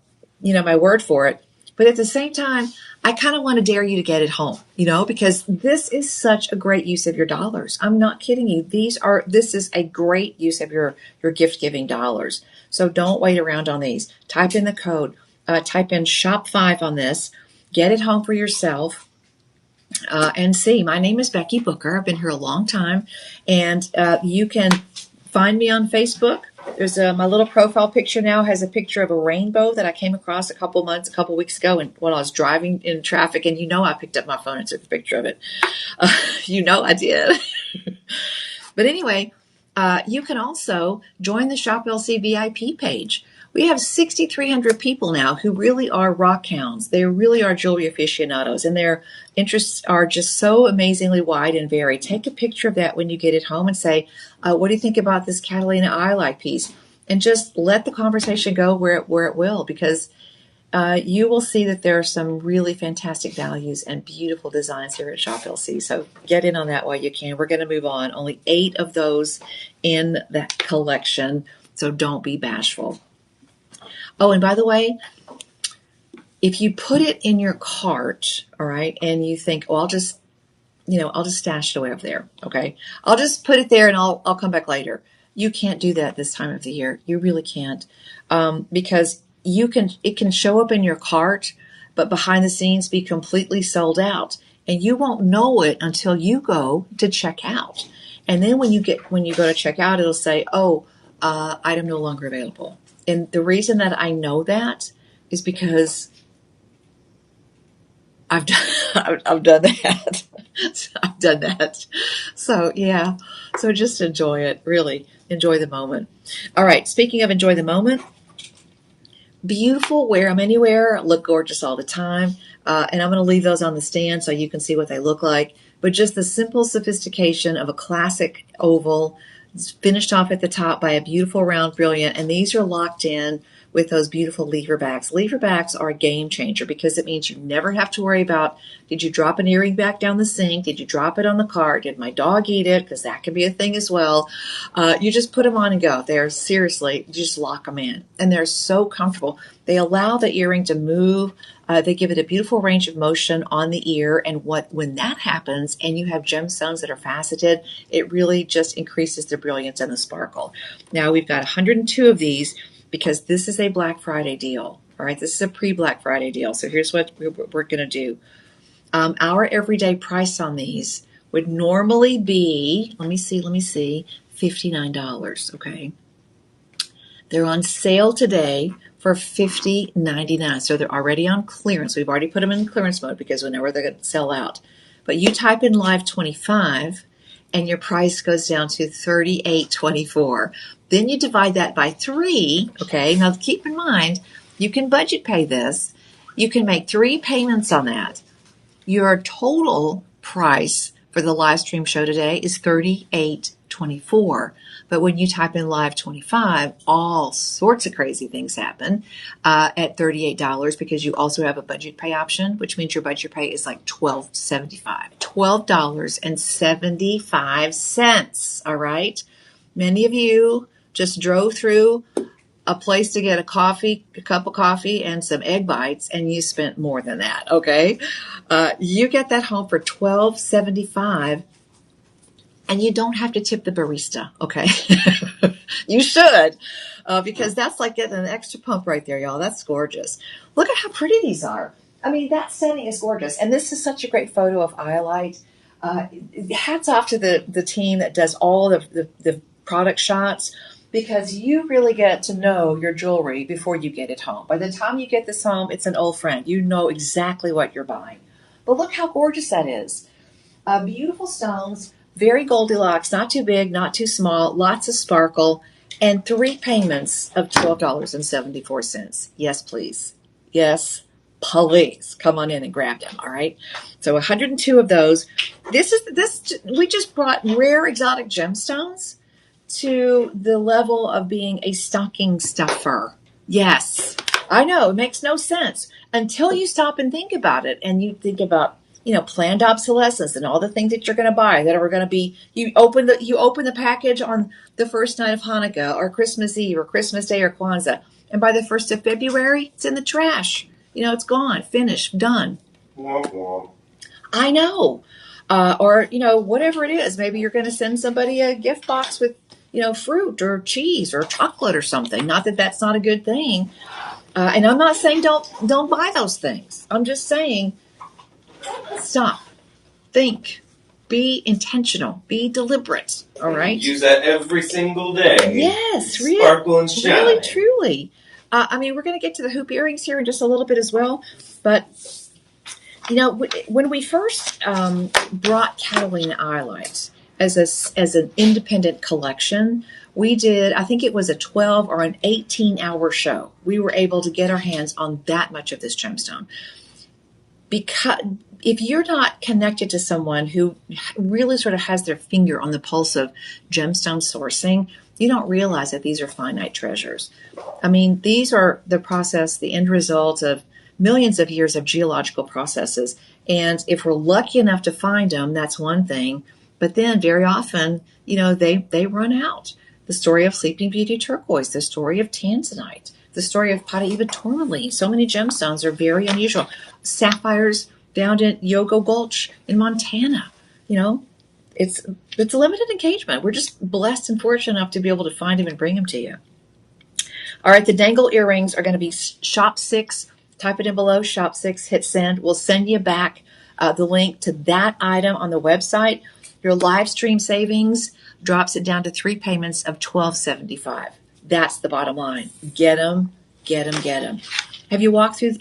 word for it. But at the same time, I kind of want to dare you to get it home, because this is such a great use of your dollars. I'm not kidding you. This is a great use of your gift giving dollars. So don't wait around on these. Type in the code, type in shop5 on this, get it home for yourself. And see, my name is Becky Booker. I've been here a long time, and you can find me on Facebook. There's my little profile picture now has a picture of a rainbow that I came across a couple weeks ago, and when I was driving in traffic, and I picked up my phone and took a picture of it. I did. But anyway, you can also join the Shop LC VIP page. We have 6,300 people now who really are rock hounds. They really are jewelry aficionados, and their interests are just so amazingly wide and varied. Take a picture of that when you get it home and say, what do you think about this Catalina Iolite piece? And just let the conversation go where it will, because you will see that there are some really fantastic values and beautiful designs here at Shop LC. So get in on that while you can. We're going to move on. Only 8 of those in that collection, so don't be bashful. Oh, and by the way, if you put it in your cart, all right, and you think, I'll just stash it away up there, okay? I'll just put it there and I'll come back later. You can't do that this time of the year. You really can't, because it can show up in your cart, but behind the scenes be completely sold out, and you won't know it until you go to check out. And then when you go to check out, it'll say, item no longer available. And the reason that I know that is because I've done that. I've done that. So yeah. So just enjoy it. Really enjoy the moment. All right. Speaking of enjoy the moment, beautiful. Wear them anywhere. Look gorgeous all the time. And I'm going to leave those on the stand so you can see what they look like. But just the simple sophistication of a classic oval, finished off at the top by a beautiful round brilliant, and these are locked in with those beautiful lever backs. Lever backs are a game changer because it means you never have to worry about, did you drop an earring back down the sink? Did you drop it on the cart? Did my dog eat it? Because that can be a thing as well. You just put them on and go. They're seriously, you just lock them in. And they're so comfortable. They allow the earring to move. They give it a beautiful range of motion on the ear. And when that happens and you have gemstones that are faceted, it really just increases the brilliance and the sparkle. Now we've got 102 of these because this is a Black Friday deal. All right, this is a pre-Black Friday deal. So here's what we're going to do. Our everyday price on these would normally be, let me see, $59. Okay. They're on sale today for $50.99. So they're already on clearance. We've already put them in clearance mode because we know where they're going to sell out. But you type in Live 25 and your price goes down to $38.24. Then you divide that by 3. Okay. Now keep in mind, you can budget pay this. You can make 3 payments on that. Your total price for the live stream show today is $38.24. But when you type in Live 25, all sorts of crazy things happen at $38 because you also have a budget pay option, which means your budget pay is like $12.75. $12.75. All right. Many of you just drove through a place to get a cup of coffee and some egg bites, and you spent more than that. Okay. You get that home for $12.75. And you don't have to tip the barista, okay? You should, because that's like getting an extra pump right there, y'all. That's gorgeous. Look at how pretty these are. I mean, that setting is gorgeous. And this is such a great photo of Iolite. Hats off to the team that does all the product shots, because you really get to know your jewelry before you get it home. By the time you get this home, it's an old friend. You know exactly what you're buying. But look how gorgeous that is. Beautiful stones. Very Goldilocks, not too big, not too small, lots of sparkle, and 3 payments of $12.74. Yes, please. Yes, please. Come on in and grab them, all right? So 102 of those. We just brought rare exotic gemstones to the level of being a stocking stuffer. Yes, I know, it makes no sense until you stop and think about it, and you think about planned obsolescence and all the things that you're going to buy that are going to be, you open the package on the first night of Hanukkah or Christmas Eve or Christmas Day or Kwanzaa. And by the 1st of February, it's in the trash. it's gone, finished, done. Womp womp. I know. Or, whatever it is. Maybe you're going to send somebody a gift box with, fruit or cheese or chocolate or something. Not that that's not a good thing. And I'm not saying don't buy those things. I'm just saying stop, think, be intentional, be deliberate. All right. Use that every single day. Yes, really, sparkle and shine. really, truly. We're going to get to the hoop earrings here in just a little bit as well, but. When we first brought Catalina Iolite as an independent collection, we did, I think it was a 12 or an 18-hour show. We were able to get our hands on that much of this gemstone. Because if you're not connected to someone who really sort of has their finger on the pulse of gemstone sourcing, you don't realize that these are finite treasures. These are the end result of millions of years of geological processes. And if we're lucky enough to find them, that's one thing. But then very often, they run out. The story of Sleeping Beauty turquoise, the story of tanzanite, the story of Paraíba tourmaline. So many gemstones are very unusual. Sapphires found in Yogo Gulch in Montana. It's a limited engagement. We're just blessed and fortunate enough to be able to find them and bring them to you. All right, the dangle earrings are going to be shop 6. Type it in below, shop 6, hit send. We'll send you back the link to that item on the website. Your live stream savings drops it down to 3 payments of $12.75. That's the bottom line. Get them, get them, get them. Do you walk through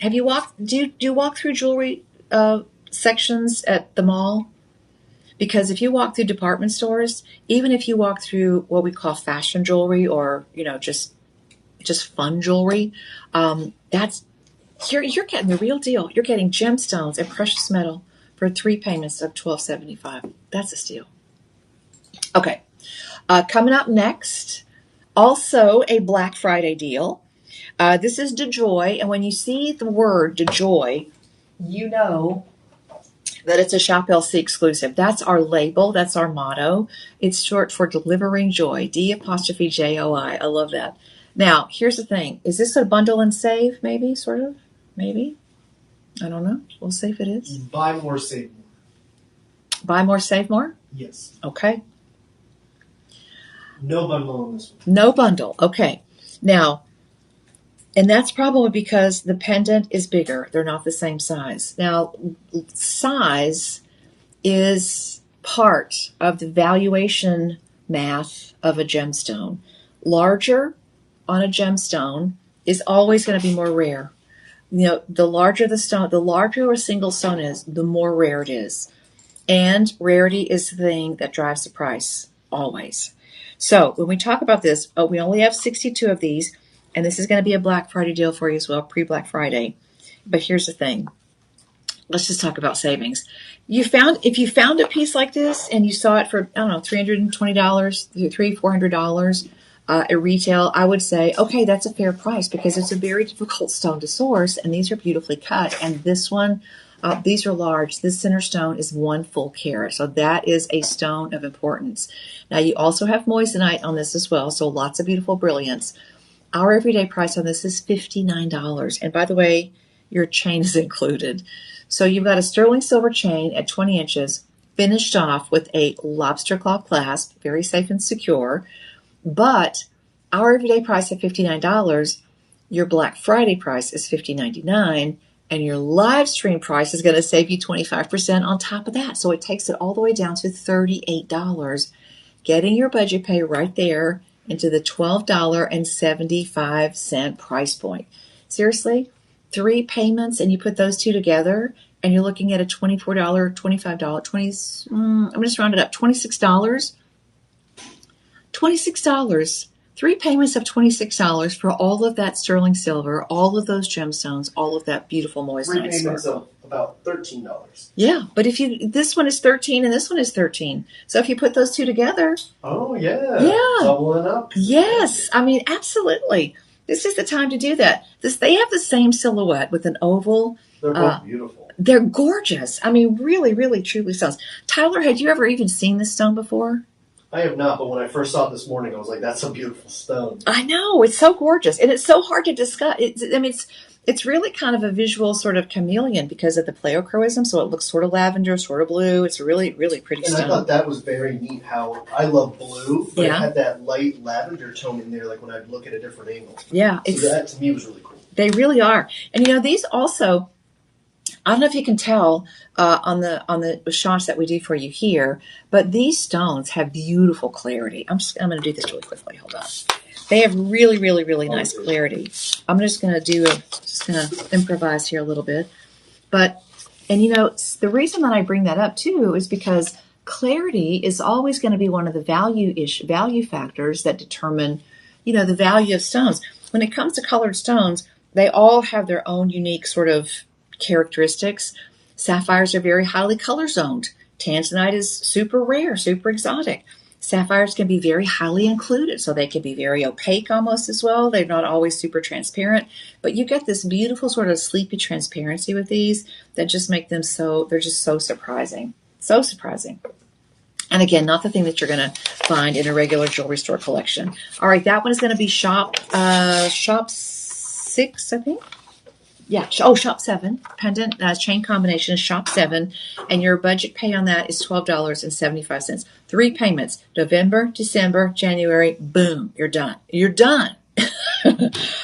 jewelry sections at the mall? Because if you walk through department stores, even if you walk through what we call fashion jewelry or, just fun jewelry, you're getting the real deal. You're getting gemstones and precious metal for 3 payments of $12.75. That's a steal. Okay. Coming up next, also a Black Friday deal. This is DeJoy, and when you see the word DeJoy, you know that it's a Shop LC exclusive. That's our label. That's our motto. It's short for Delivering Joy. D''J-O-I. I love that. Now, here's the thing. Is this a bundle and save, maybe, sort of? Maybe. I don't know. We'll see if it is. Buy more, save more. Buy more, save more? Yes. Okay. No bundle on this one. No bundle. Okay. Now, and that's probably because the pendant is bigger. They're not the same size. Now, size is part of the valuation math of a gemstone. Larger on a gemstone is always going to be more rare. The larger the stone, the larger a single stone is, the more rare it is. And rarity is the thing that drives the price, always. So when we talk about this, we only have 62 of these, and this is going to be a Black Friday deal for you as well, pre-Black Friday. But here's the thing. Let's just talk about savings. If you found a piece like this and you saw it for, $320, $400 at retail, I would say, okay, that's a fair price because it's a very difficult stone to source, and these are beautifully cut. And this one, these are large. This center stone is 1 full carat, so that is a stone of importance. Now, you also have moissanite on this as well, so lots of beautiful brilliance. Our everyday price on this is $59, and by the way, your chain is included. So you've got a sterling silver chain at 20 inches, finished off with a lobster claw clasp, very safe and secure. But our everyday price of $59, your Black Friday price is $50.99, and your live stream price is going to save you 25% on top of that. So it takes it all the way down to $38, getting your budget pay right there into the $12.75 price point. Seriously, 3 payments, and you put those two together, and you're looking at a $24, $25, I'm going to round it up, $26. $26. 3 payments of $26 for all of that sterling silver, all of those gemstones, all of that beautiful moissanite. 3 payments of about $13. Yeah, but this one is 13 and this one is 13. So if you put those two together. Oh, yeah. Yeah. Doubling up. Yes. Absolutely. This is the time to do that. They have the same silhouette with an oval. They're both beautiful. They're gorgeous. Really, really, truly stones. Tyler, had you ever even seen this stone before? I have not, but when I first saw it this morning, I was like, that's a beautiful stone. I know. It's so gorgeous. And it's so hard to discuss. It's it's really kind of a visual sort of chameleon because of the pleochroism. So it looks sort of lavender, sort of blue. It's really, really pretty And stone. I thought that was very neat how I love blue, but Yeah. it had that light lavender tone in there, like when I'd look at a different angle. Yeah. So that to me was really cool. They really are. And these also, I don't know if you can tell on the shots that we do for you here, but these stones have beautiful clarity. I'm going to do this really quickly. Hold on. They have really, really, really nice clarity. I'm just going to improvise here a little bit. But, and the reason that I bring that up too is because clarity is always going to be one of the value factors that determine, the value of stones. When it comes to colored stones, they all have their own unique sort of characteristics. Sapphires are very highly color zoned. Tanzanite is super rare, super exotic. Sapphires can be very highly included, so they can be very opaque almost as well. They're not always super transparent, but you get this beautiful sort of sleepy transparency with these that just make them they're just so surprising. So surprising. And again, not the thing that you're going to find in a regular jewelry store collection. All right, that one is going to be shop 6, I think. Yeah. Shop 7. Pendant chain combination is shop 7. And your budget pay on that is $12.75. 3 payments. November, December, January. Boom. You're done. You're done.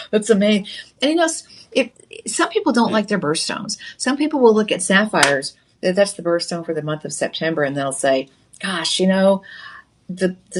That's amazing. And some people don't like their birthstones. Some people will look at sapphires. That's the birthstone for the month of September. And they'll say, gosh, the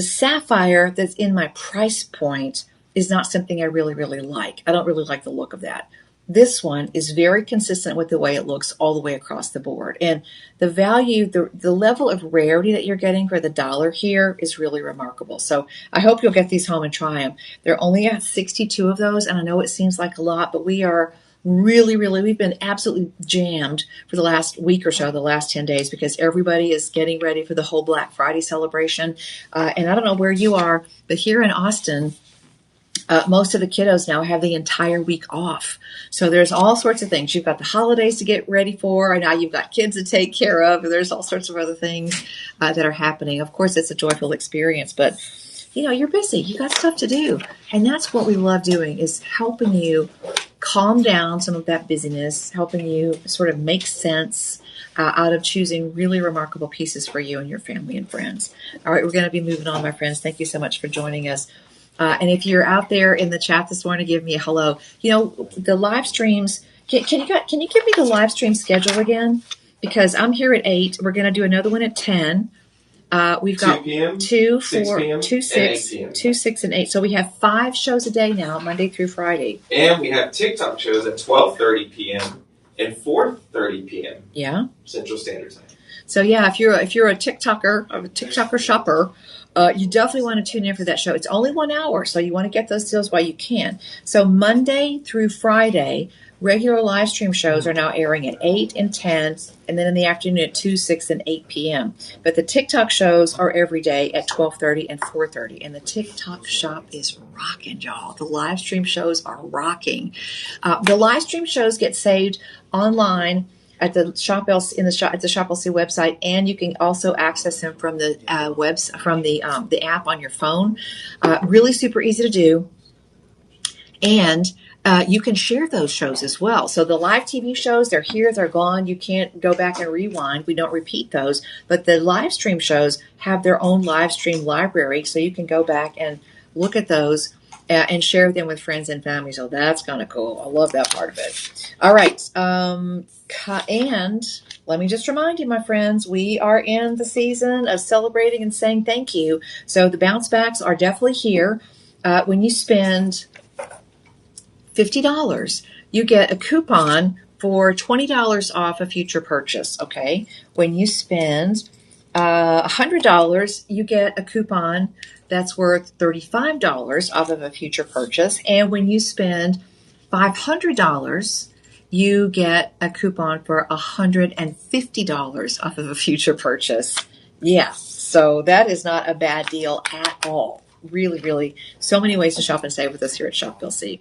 sapphire that's in my price point is not something I really, really like. I don't really like the look of that. This one is very consistent with the way it looks all the way across the board. And the value, the level of rarity that you're getting for the dollar here is really remarkable. So I hope you'll get these home and try them. They're only at 62 of those, and I know it seems like a lot, but we are really, really, we've been absolutely jammed for the last week or so, the last 10 days, because everybody is getting ready for the whole Black Friday celebration. And I don't know where you are, but here in Austin, most of the kiddos now have the entire week off. So there's all sorts of things. You've got the holidays to get ready for, and now you've got kids to take care of. There's all sorts of other things that are happening. Of course, it's a joyful experience, but you're busy. You got stuff to do. And that's what we love doing, is helping you calm down some of that busyness, helping you sort of make sense out of choosing really remarkable pieces for you and your family and friends. All right, we're going to be moving on, my friends. Thank you so much for joining us. And if you're out there in the chat this morning, give me a hello. The live streams, can you give me the live stream schedule again? Because I'm here at 8. We're going to do another one at 10. We've got 2 p.m., 2, 6 4, p.m., 2, 6, 8 p.m. 2, 6, and 8. So we have 5 shows a day now, Monday through Friday. And we have TikTok shows at 12:30 p.m. and 4:30 p.m. Yeah. Central Standard Time. So yeah, if you're a TikToker shopper, you definitely want to tune in for that show. It's only 1 hour, so you want to get those deals while you can. So Monday through Friday, regular live stream shows are now airing at 8 and 10, and then in the afternoon at 2, 6, and 8 p.m. But the TikTok shows are every day at 12:30 and 4:30, and the TikTok shop is rocking, y'all. The live stream shows are rocking. The live stream shows get saved online at the Shop LC, at the Shop LC website, and you can also access them from the the app on your phone. Really super easy to do, and you can share those shows as well. So the live TV shows, they're here, they're gone. You can't go back and rewind. We don't repeat those, but the live stream shows have their own live stream library, so you can go back and look at those and share them with friends and family. So that's kind of cool. I love that part of it. All right. And let me just remind you, my friends, we are in the season of celebrating and saying thank you. So the bounce backs are definitely here. When you spend $50, you get a coupon for $20 off a future purchase. Okay. When you spend $100, you get a coupon that's worth $35 off of a future purchase. And when you spend $500, you get a coupon for $150 off of a future purchase. Yeah, so that is not a bad deal at all. Really, really, so many ways to shop and save with us here at Shop LC.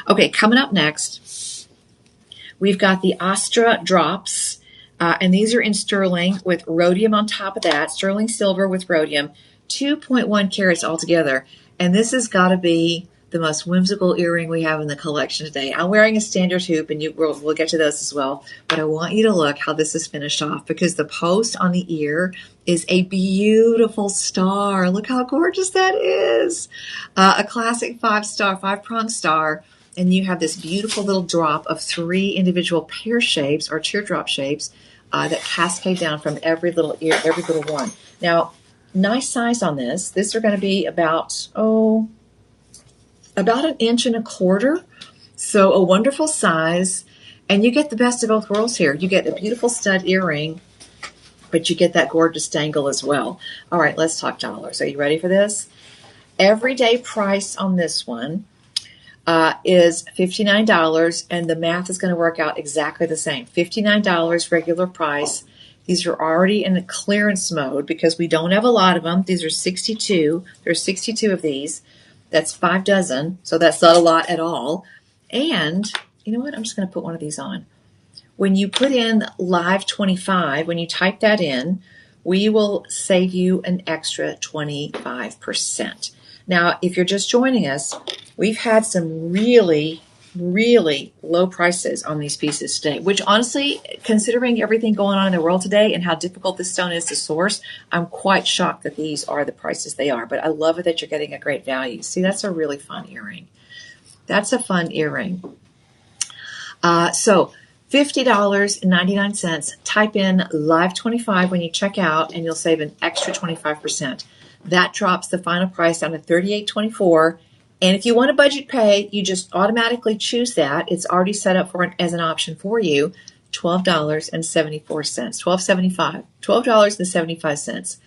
Okay, coming up next, we've got the Astra drops, and these are in sterling with rhodium on top of that, sterling silver with rhodium, 2.1 carats altogether. And this has got to be the most whimsical earring we have in the collection today. I'm wearing a standard hoop, and we'll get to those as well. But I want you to look how this is finished off, because the post on the ear is a beautiful star. Look how gorgeous that is. A classic 5-pronged star. And you have this beautiful little drop of 3 individual pear shapes or teardrop shapes that cascade down from every little ear, every little one. Now, nice size on this. These are going to be about 1.25 inches. So a wonderful size. And you get the best of both worlds here. You get a beautiful stud earring, but you get that gorgeous dangle as well. All right, let's talk dollars. Are you ready for this? Everyday price on this one is $59, and the math is going to work out exactly the same. $59 regular price. These are already in the clearance mode because we don't have a lot of them. These are 62. There's 62 of these. That's 5 dozen, so that's not a lot at all. And you know what? I'm just going to put one of these on. When you put in Live 25, when you type that in, we will save you an extra 25%. Now, if you're just joining us, we've had some really, really low prices on these pieces today, which honestly, considering everything going on in the world today and how difficult this stone is to source, I'm quite shocked that these are the prices they are. But I love it that you're getting a great value. See, that's a really fun earring. That's a fun earring. So $50.99. Type in Live 25 when you check out, and you'll save an extra 25%. That drops the final price down to $38.24. And if you want to budget pay, you just automatically choose that. It's already set up as an option for you. $12.74. $12.75.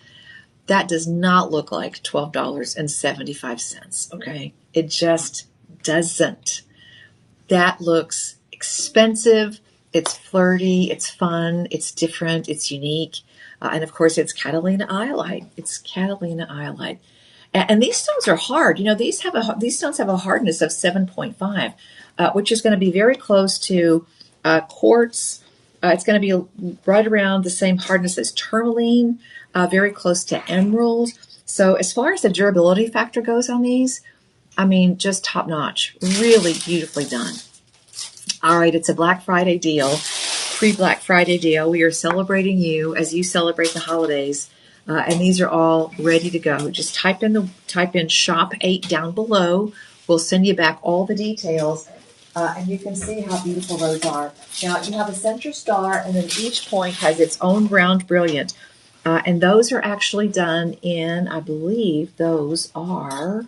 That does not look like $12.75. Okay, it just doesn't. That looks expensive. It's flirty. It's fun. It's different. It's unique. And of course, it's Catalina Iolite. It's Catalina Iolite. And these stones are hard. You know, these stones have a hardness of 7.5, which is going to be very close to quartz. It's going to be right around the same hardness as tourmaline, very close to emerald. So as far as the durability factor goes on these, I mean, just top notch. Really beautifully done. All right, it's a Black Friday deal. Pre-Black Friday deal. We are celebrating you as you celebrate the holidays, and these are all ready to go. Just type in Shop 8 down below. We'll send you back all the details, and you can see how beautiful those are. Now you have a center star, and then each point has its own round brilliant, and those are actually done in, I believe, those are.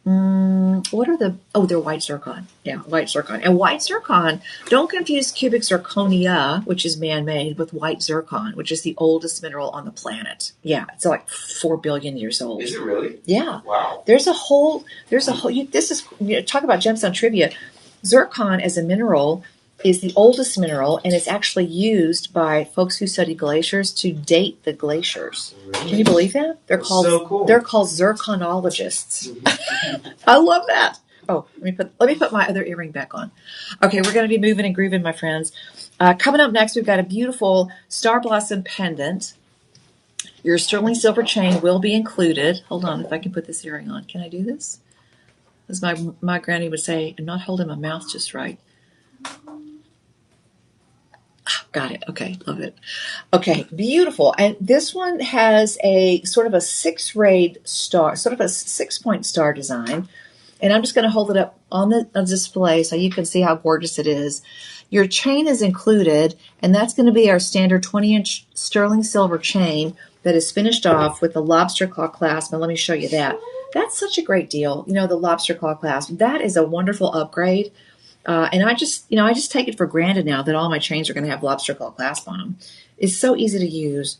They're white zircon. Yeah, white zircon. And white zircon, don't confuse cubic zirconia, which is man-made, with white zircon, which is the oldest mineral on the planet. Yeah, it's like 4 billion years old. Is it really? Yeah. Wow. Talk about gemstone trivia. Zircon as a mineral is the oldest mineral, and it's actually used by folks who study glaciers to date the glaciers. Really? Can you believe that? They're called zirconologists. I love that. Oh, let me put my other earring back on. Okay, we're going to be moving and grooving, my friends. Coming up next, we've got a beautiful star blossom pendant. Your sterling silver chain will be included. Hold on, if I can put this earring on. Can I do this? As my granny would say, I'm not holding my mouth just right. Got it. Okay, love it. Okay, beautiful. And this one has a sort of a 6-rayed star, sort of a 6-point star design. And I'm just going to hold it up on the display so you can see how gorgeous it is. Your chain is included, and that's going to be our standard 20-inch sterling silver chain that is finished off with the lobster claw clasp. And let me show you that. That's such a great deal. You know, the lobster claw clasp. That is a wonderful upgrade. And I just take it for granted now that all my chains are going to have lobster claw clasp on them. It's so easy to use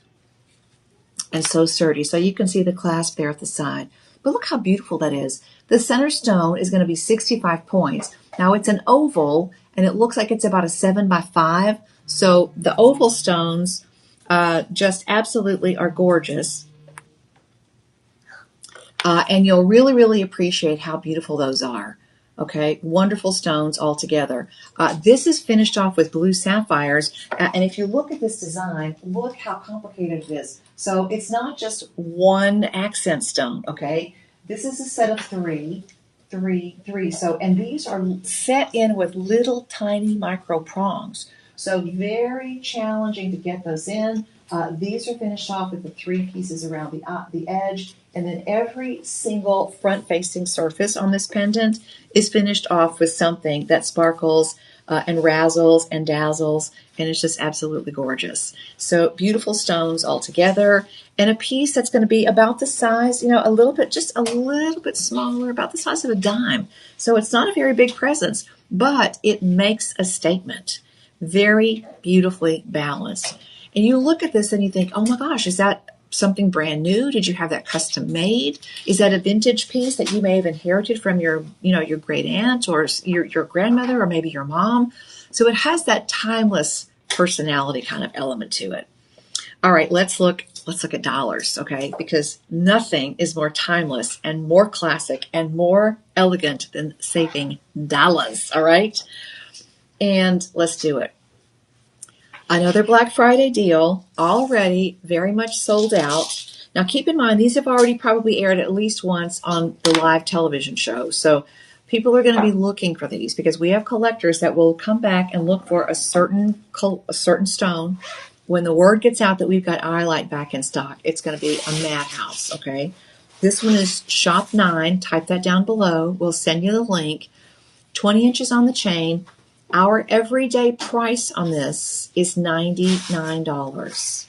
and so sturdy. So you can see the clasp there at the side. But look how beautiful that is. The center stone is going to be 65 points. Now it's an oval, and it looks like it's about a 7x5. So the oval stones just absolutely are gorgeous. And you'll really, really appreciate how beautiful those are. Okay, wonderful stones all together. This is finished off with blue sapphires. And if you look at this design, look how complicated it is. So it's not just one accent stone, okay? This is a set of 3. three. So, and these are set in with little tiny micro prongs. So very challenging to get those in. These are finished off with the 3 pieces around the edge, and then every single front-facing surface on this pendant is finished off with something that sparkles and razzles and dazzles, and it's just absolutely gorgeous. So beautiful stones all together, and a piece that's going to be about the size, just a little bit smaller, about the size of a dime. So it's not a very big presence, but it makes a statement. Very beautifully balanced. And you look at this and you think, oh my gosh, is that something brand new? Did you have that custom made? Is that a vintage piece that you may have inherited from your great aunt or your grandmother or maybe your mom? So it has that timeless personality kind of element to it. All right, let's look at dollars, okay? Because nothing is more timeless and more classic and more elegant than saving dollars, all right? And let's do it. Another Black Friday deal, already very much sold out. Now keep in mind, these have already probably aired at least once on the live television show. So people are going to be looking for these because we have collectors that will come back and look for a certain stone. When the word gets out that we've got Iolite back in stock, it's going to be a madhouse, okay? This one is Shop 9. Type that down below. We'll send you the link. 20 inches on the chain. Our everyday price on this is $99.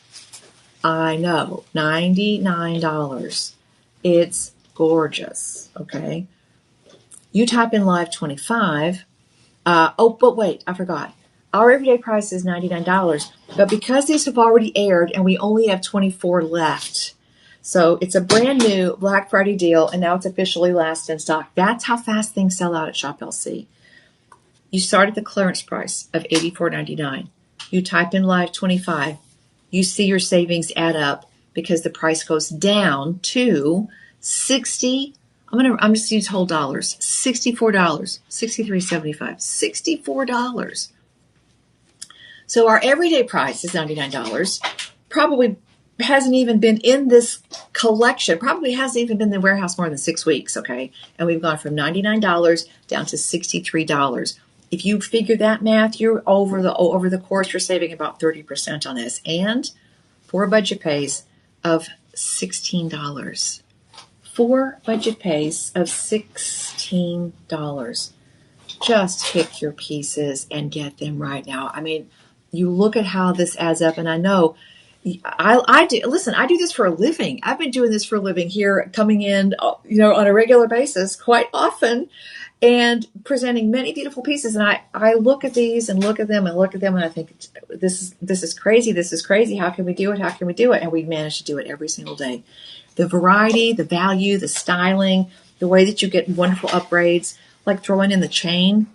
I know, $99. It's gorgeous, okay? You type in Live 25. But wait, I forgot. Our everyday price is $99, but because these have already aired and we only have 24 left, so it's a brand new Black Friday deal, and now it's officially last in stock. That's how fast things sell out at Shop LC. You start at the clearance price of $84.99. You type in Live 25. You see your savings add up because the price goes down to $60. I'm just use whole dollars. $64, $63.75, $64. So our everyday price is $99. Probably hasn't even been in this collection. Probably hasn't even been in the warehouse more than 6 weeks. Okay, and we've gone from $99 down to $63. If you figure that math, you're over the course, you're saving about 30% on this. And 4 budget pays of $16. 4 budget pays of $16. Just pick your pieces and get them right now. I mean, you look at how this adds up, and I know I do. Listen, I do this for a living. I've been doing this for a living here, coming in, on a regular basis quite often, and presenting many beautiful pieces. And I look at these and look at them and look at them, and I think this is crazy. This is crazy. How can we do it? How can we do it? And we manage to do it every single day. The variety, the value, the styling, the way that you get wonderful upgrades, like throwing in the chain.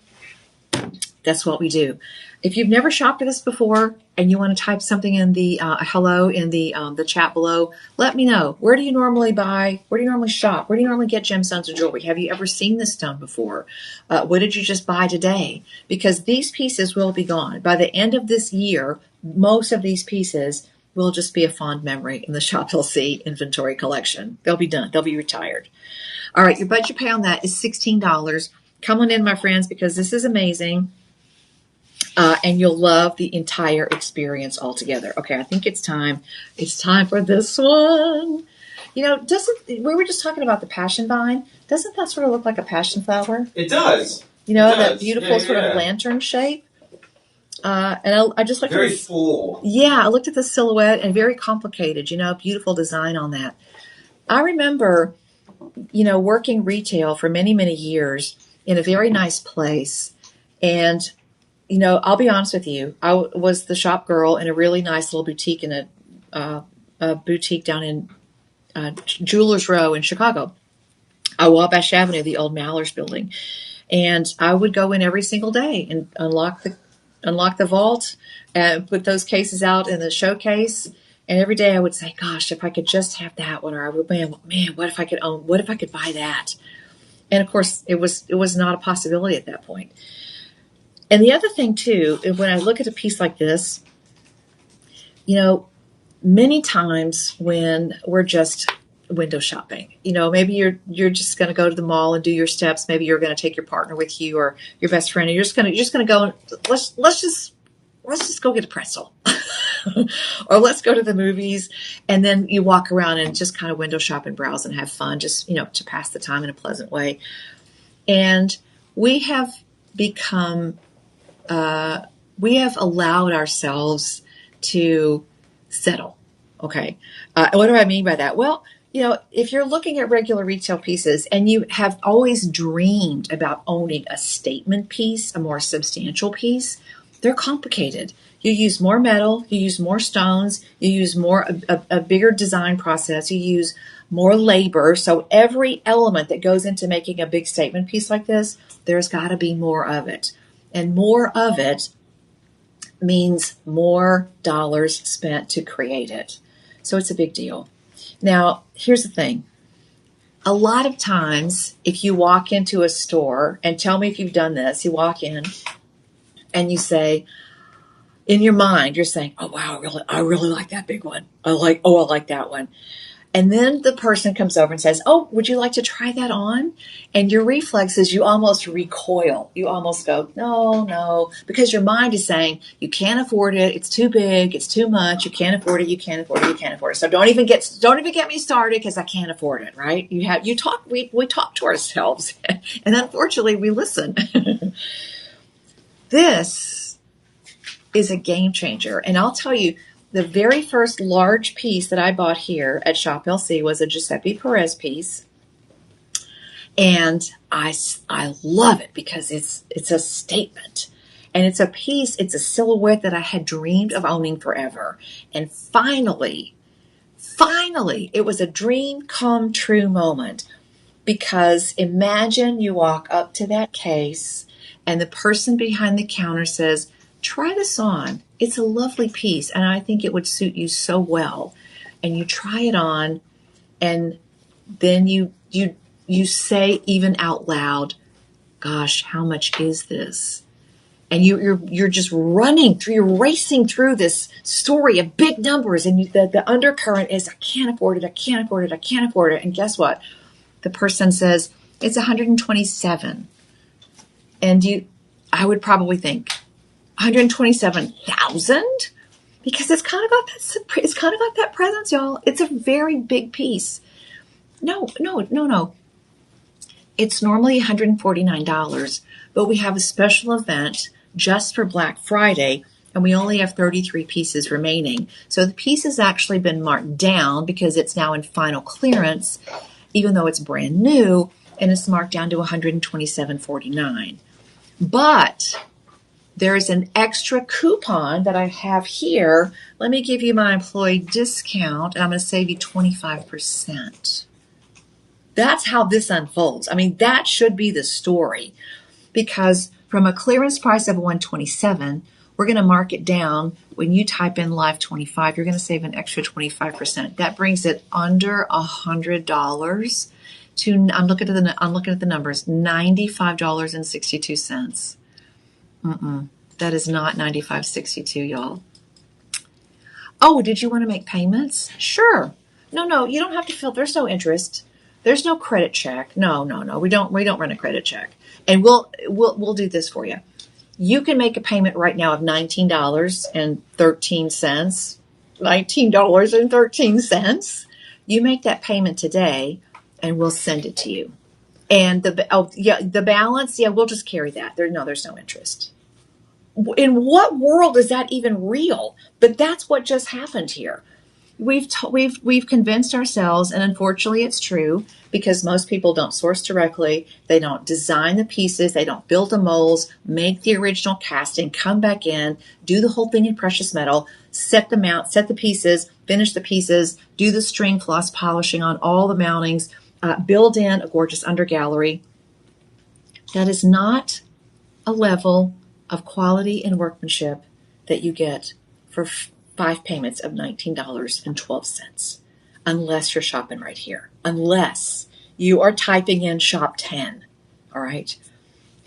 That's what we do. If you've never shopped with us before and you want to type something in the hello in the chat below, let me know. Where do you normally buy? Where do you normally shop? Where do you normally get gemstones and jewelry? Have you ever seen this stone before? What did you just buy today? Because these pieces will be gone. By the end of this year, most of these pieces will just be a fond memory in the Shop LC inventory collection. They'll be done. They'll be retired. All right, your budget pay on that is $16. Come on in, my friends, because this is amazing. And you'll love the entire experience altogether. Okay, I think it's time. It's time for this one. We were just talking about the passion vine. Doesn't that sort of look like a passion flower? It does. That beautiful sort of lantern shape. And I just looked very at this, full. Yeah, I looked at the silhouette and very complicated. Beautiful design on that. I remember, working retail for many, many years in a very nice place, and I'll be honest with you. I was the shop girl in a really nice little boutique in a boutique down in Jewelers Row in Chicago, Wabash Avenue, the old Maller's building. And I would go in every single day and unlock the vault and put those cases out in the showcase. And every day I would say, gosh, if I could just have that one, or I would, man, what if I could buy that? And of course it was not a possibility at that point. And the other thing, too, when I look at a piece like this, many times when we're just window shopping. Maybe you're just going to go to the mall and do your steps. Maybe you're going to take your partner with you or your best friend, and you're just going to go and let's just go get a pretzel. Or let's go to the movies, and then you walk around and just kind of window shop and browse and have fun, just, to pass the time in a pleasant way. And we have become, we have allowed ourselves to settle. Okay. What do I mean by that? Well, if you're looking at regular retail pieces and you have always dreamed about owning a statement piece, a more substantial piece, they're complicated. You use more metal, you use more stones, you use a bigger design process, you use more labor. So every element that goes into making a big statement piece like this, there's got to be more of it. And more of it means more dollars spent to create it. So it's a big deal. Now, here's the thing. A lot of times, if you walk into a store, and tell me if you've done this, you walk in and you say, in your mind, you're saying, oh, wow, I really like that big one. I like that one. And then the person comes over and says, oh, would you like to try that on? And your reflex is you almost recoil. You almost go, no, because your mind is saying, you can't afford it. It's too big. It's too much. You can't afford it. You can't afford it. You can't afford it. So don't even get me started because I can't afford it, right? We talk to ourselves and unfortunately we listen. This is a game changer. And I'll tell you, the very first large piece that I bought here at Shop LC was a Giuseppe Perez piece. And I love it because it's a statement. And it's a piece, it's a silhouette that I had dreamed of owning forever. And finally, it was a dream come true moment. Because imagine you walk up to that case and the person behind the counter says, try this on. It's a lovely piece, and I think it would suit you so well. And you try it on, and then you say even out loud, gosh, how much is this? And you're just you're racing through this story of big numbers, and the undercurrent is, I can't afford it, I can't afford it, I can't afford it. And guess what? The person says, it's $127. And I would probably think, $127,000? Because it's kind of got that presence, y'all. It's a very big piece. No. It's normally $149, but we have a special event just for Black Friday, and we only have 33 pieces remaining. So the piece has actually been marked down because it's now in final clearance, even though it's brand new, and it's marked down to $127.49. But there's an extra coupon that I have here. Let me give you my employee discount, and I'm going to save you 25%. That's how this unfolds. I mean, that should be the story, because from a clearance price of $127, we're going to mark it down. When you type in Live 25, you're going to save an extra 25%. That brings it under $100 to, I'm looking at the numbers, $95.62. That is not $95.62, y'all. Oh, did you want to make payments? Sure. No, you don't have to fill. There's no interest. There's no credit check. No. We don't run a credit check. And we'll do this for you. You can make a payment right now of $19.13. $19.13. You make that payment today, and we'll send it to you. And the balance, we'll just carry that. There's no interest. In what world is that even real? But that's what just happened here. We've convinced ourselves, and unfortunately it's true, because most people don't source directly. They don't design the pieces. They don't build the molds, make the original casting, come back in, do the whole thing in precious metal, set the mount, set the pieces, finish the pieces, do the string floss polishing on all the mountings, build in a gorgeous undergallery. That is not a level of quality and workmanship that you get for 5 payments of $19.12, unless you're shopping right here, unless you are typing in shop 10. All right.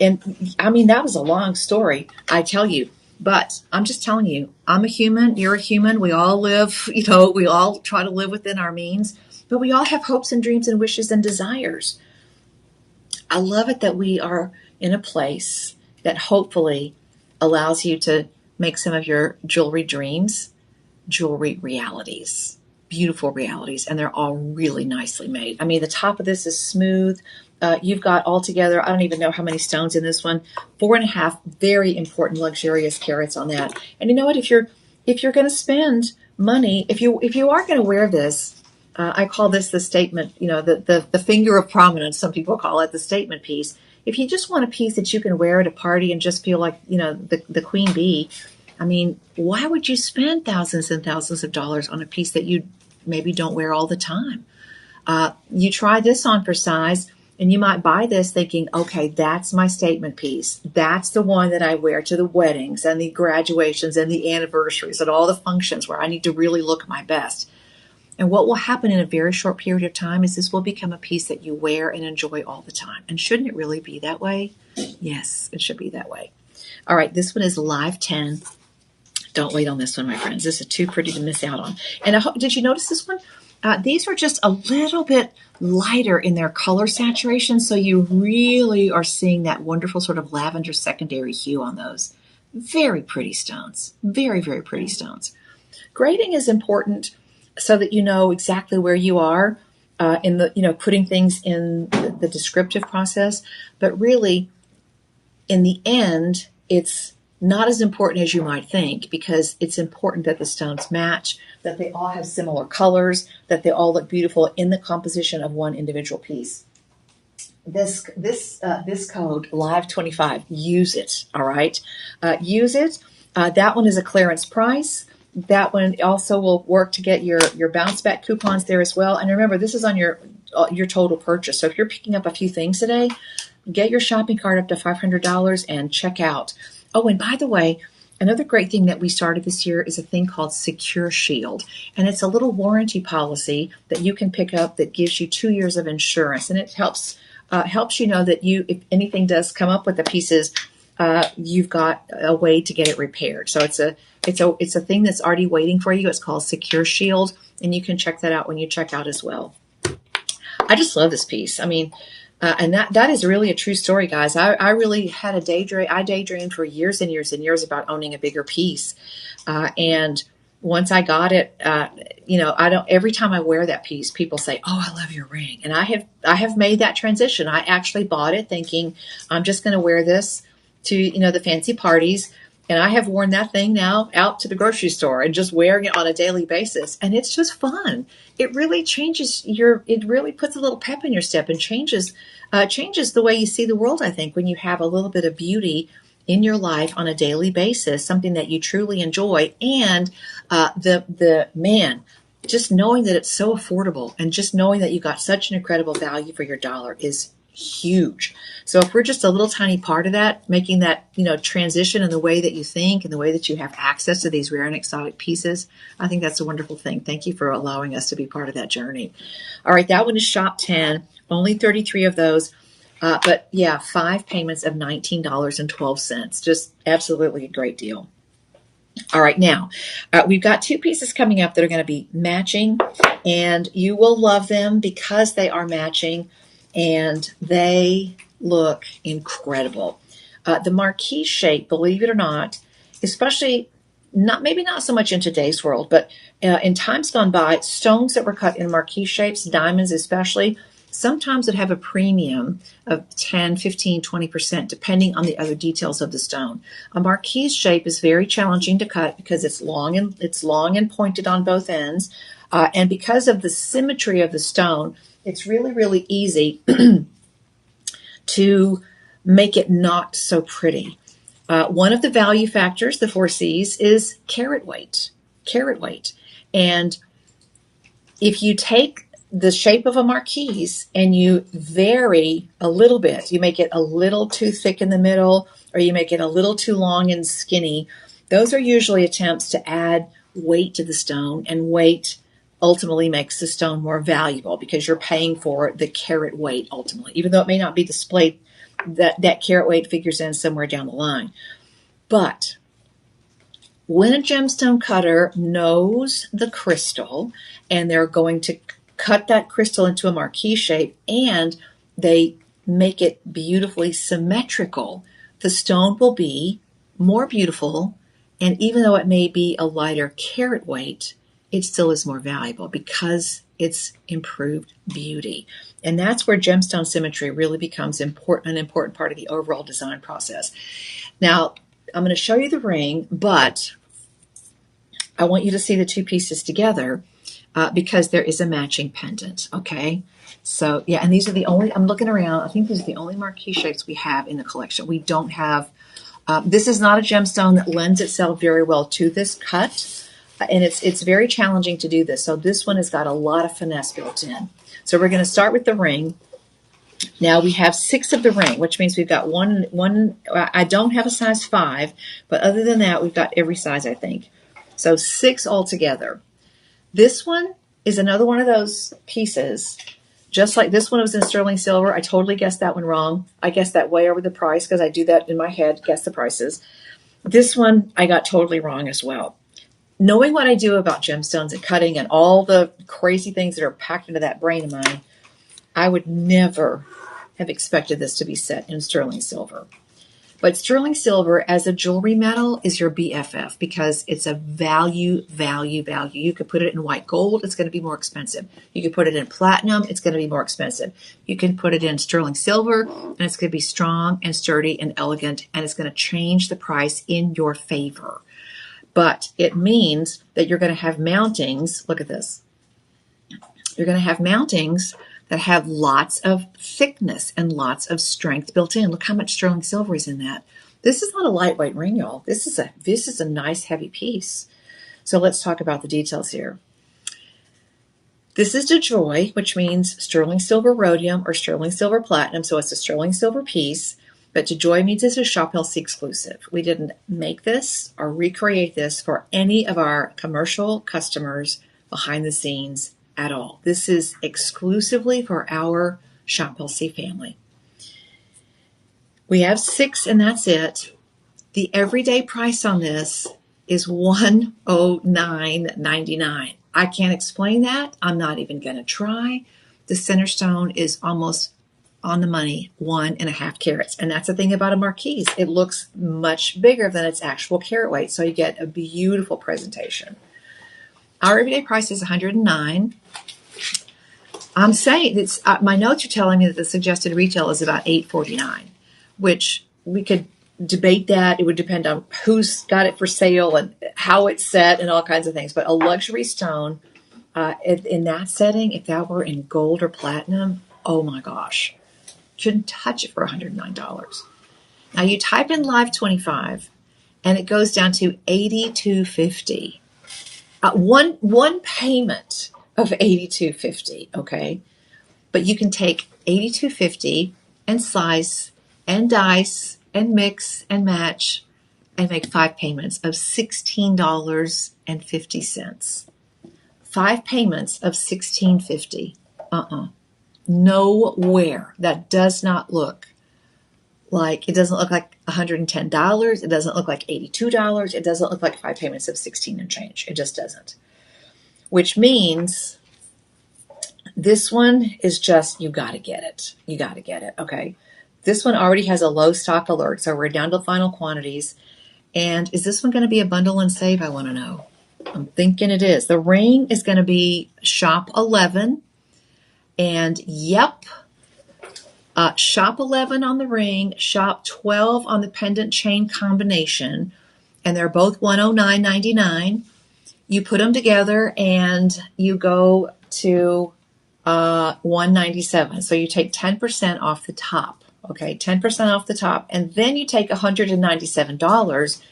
And I mean, that was a long story, I tell you, but I'm just telling you, I'm a human. You're a human. We all live, we all try to live within our means. but we all have hopes and dreams and wishes and desires. I love it that we are in a place that hopefully allows you to make some of your jewelry dreams jewelry realities, beautiful realities, and they're all really nicely made. I mean, the top of this is smooth. You've got altogether, I don't even know how many stones in this one, 4.5 very important luxurious carats on that. And you know what? If you're going to spend money, if you are going to wear this, I call this the statement, the finger of prominence. Some people call it the statement piece. If you just want a piece that you can wear at a party and just feel like, the queen bee, I mean, why would you spend thousands and thousands of dollars on a piece that you maybe don't wear all the time? You try this on for size, and you might buy this thinking, okay, that's my statement piece. That's the one that I wear to the weddings and the graduations and the anniversaries and all the functions where I need to really look my best. And what will happen in a very short period of time is this will become a piece that you wear and enjoy all the time. And shouldn't it really be that way? Yes, it should be that way. All right, this one is Live 10. Don't wait on this one, my friends. This is too pretty to miss out on. And did you notice this one? These are just a little bit lighter in their color saturation, so you really are seeing that wonderful sort of lavender secondary hue on those. Very pretty stones. Very, very pretty stones. Grading is important so that you know exactly where you are in the, putting things in the descriptive process. But really, in the end, it's not as important as you might think, because it's important that the stones match, that they all have similar colors, that they all look beautiful in the composition of one individual piece. This code, Live 25, use it, all right? Use it. That one is a clearance price. That one also will work to get your bounce back coupons there as well. And remember, this is on your total purchase. So if you're picking up a few things today, get your shopping cart up to $500 and check out. Oh, and by the way, another great thing that we started this year is a thing called Secure Shield. And it's a little warranty policy that you can pick up that gives you 2 years of insurance. And it helps you know that if anything does come up with the pieces, you've got a way to get it repaired. So it's a thing that's already waiting for you. It's called Secure Shield, and you can check that out when you check out as well. I just love this piece. I mean, and that is really a true story, guys. I really had a daydream. I daydreamed for years and years and years about owning a bigger piece. And once I got it, every time I wear that piece, people say, "Oh, I love your ring." And I have made that transition. I actually bought it thinking I'm just going to wear this to, the fancy parties. And I have worn that thing now out to the grocery store and just wearing it on a daily basis. And it's just fun. It really changes it really puts a little pep in your step and changes the way you see the world, I think, when you have a little bit of beauty in your life on a daily basis, something that you truly enjoy. And just knowing that it's so affordable and just knowing that you got such an incredible value for your dollar is huge. So if we're just a little tiny part of that, making that, transition in the way that you think and the way that you have access to these rare and exotic pieces, I think that's a wonderful thing. Thank you for allowing us to be part of that journey. All right, that one is Shop 10, only 33 of those. But yeah, 5 payments of $19.12. Just absolutely a great deal. All right, now we've got 2 pieces coming up that are going to be matching, and you will love them because they are matching. And they look incredible. The marquise shape, believe it or not, especially maybe not so much in today's world, but in times gone by, stones that were cut in marquise shapes, diamonds especially, sometimes would have a premium of 10, 15, 20%, depending on the other details of the stone. A marquise shape is very challenging to cut because it's long and pointed on both ends. And because of the symmetry of the stone, it's really, really easy to make it not so pretty. One of the value factors, the 4 C's, is carat weight. And if you take the shape of a marquise and you vary a little bit, you make it a little too thick in the middle, or you make it a little too long and skinny, those are usually attempts to add weight to the stone, and weight ultimately makes the stone more valuable because you're paying for the carat weight ultimately, even though it may not be displayed, that carat weight figures in somewhere down the line. But when a gemstone cutter knows the crystal and they're going to cut that crystal into a marquee shape, and they make it beautifully symmetrical. The stone will be more beautiful, and even though it may be a lighter carat weight, it still is more valuable because it's improved beauty. And that's where gemstone symmetry really becomes an important part of the overall design process. Now, I'm going to show you the ring, but I want you to see the two pieces together because there is a matching pendant, okay? So, yeah, and these are the only, I'm looking around, I think these are the only marquee shapes we have in the collection. We don't have, this is not a gemstone that lends itself very well to this cut, and it's very challenging to do this. So this one has got a lot of finesse built in. So we're going to start with the ring. Now we have 6 of the ring, which means we've got one. I don't have a size 5, but other than that, we've got every size, I think. So 6 altogether. This one is another one of those pieces, just like this one was in sterling silver. I totally guessed that one wrong. I guessed that way over the price because I do that in my head, guess the prices. This one I got totally wrong as well. Knowing what I do about gemstones and cutting and all the crazy things that are packed into that brain of mine, I would never have expected this to be set in sterling silver. But sterling silver as a jewelry metal is your BFF because it's a value. You could put it in white gold, it's going to be more expensive. You could put it in platinum, it's going to be more expensive. You can put it in sterling silver, and it's going to be strong and sturdy and elegant, and it's going to change the price in your favor. But it means that you're going to have mountings. Look at this. You're going to have mountings that have lots of thickness and lots of strength built in. Look how much sterling silver is in that. This is not a lightweight ring, y'all. This is a nice heavy piece. So let's talk about the details here. This is DeJoy, which means sterling silver rhodium or sterling silver platinum. So it's a sterling silver piece. But DeJoy means it's a Shop LC exclusive. We didn't make this or recreate this for any of our commercial customers behind the scenes at all. This is exclusively for our Shop LC family. We have 6 and that's it. The everyday price on this is $109.99. I can't explain that. I'm not even going to try. The center stone is almost on the money, 1.5 carats. And that's the thing about a marquise. It looks much bigger than its actual carat weight. So you get a beautiful presentation. Our everyday price is $109. I'm saying it's my notes are telling me that the suggested retail is about $849, which we could debate that. It would depend on who's got it for sale and how it's set and all kinds of things. But a luxury stone in that setting, if that were in gold or platinum, oh my gosh, couldn't touch it for $109. Now you type in Live 25, and it goes down to $82.50. One payment of $82.50, okay? But you can take $82.50 and slice and dice and mix and match and make 5 payments of $16.50. 5 payments of $16.50. Nowhere. That does not look like, it doesn't look like $110. It doesn't look like $82. It doesn't look like 5 payments of 16 and change. It just doesn't. Which means this one is just, you got to get it. You got to get it, okay? This one already has a low stock alert, so we're down to final quantities. And is this one going to be a bundle and save? I want to know. I'm thinking it is. The ring is going to be shop 11. And yep, shop 11 on the ring, shop 12 on the pendant chain combination, and they're both $109.99. You put them together and you go to $197. So you take 10% off the top, okay, 10% off the top, and then you take $197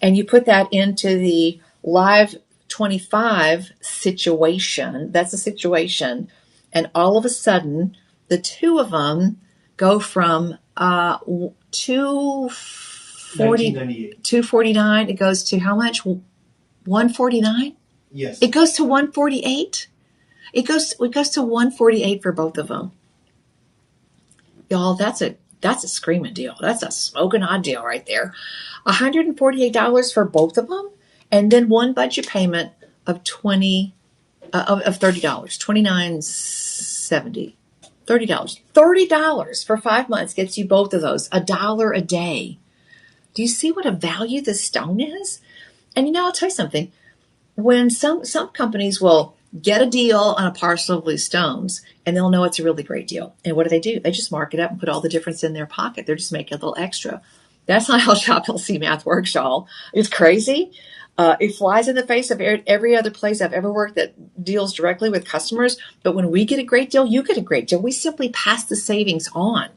and you put that into the Live 25 situation. That's a situation. And all of a sudden, the two of them go from $249. It goes to how much? $149? Yes. It goes to $148. It goes to $148 for both of them. Y'all, that's a screaming deal. That's a smoking hot deal right there. $148 for both of them, and then one budget payment of $20 of $30, $29.70. $30 for 5 months gets you both of those, $1 a day. Do you see what a value this stone is? And I'll tell you something. When some companies will get a deal on a parcel of loose stones, and they'll know it's a really great deal. And what do? They just mark it up and put all the difference in their pocket. They're just making a little extra. That's not how Shop LC math works, y'all. It's crazy. It flies in the face of every other place I've ever worked that deals directly with customers. But when we get a great deal, you get a great deal. We simply pass the savings on.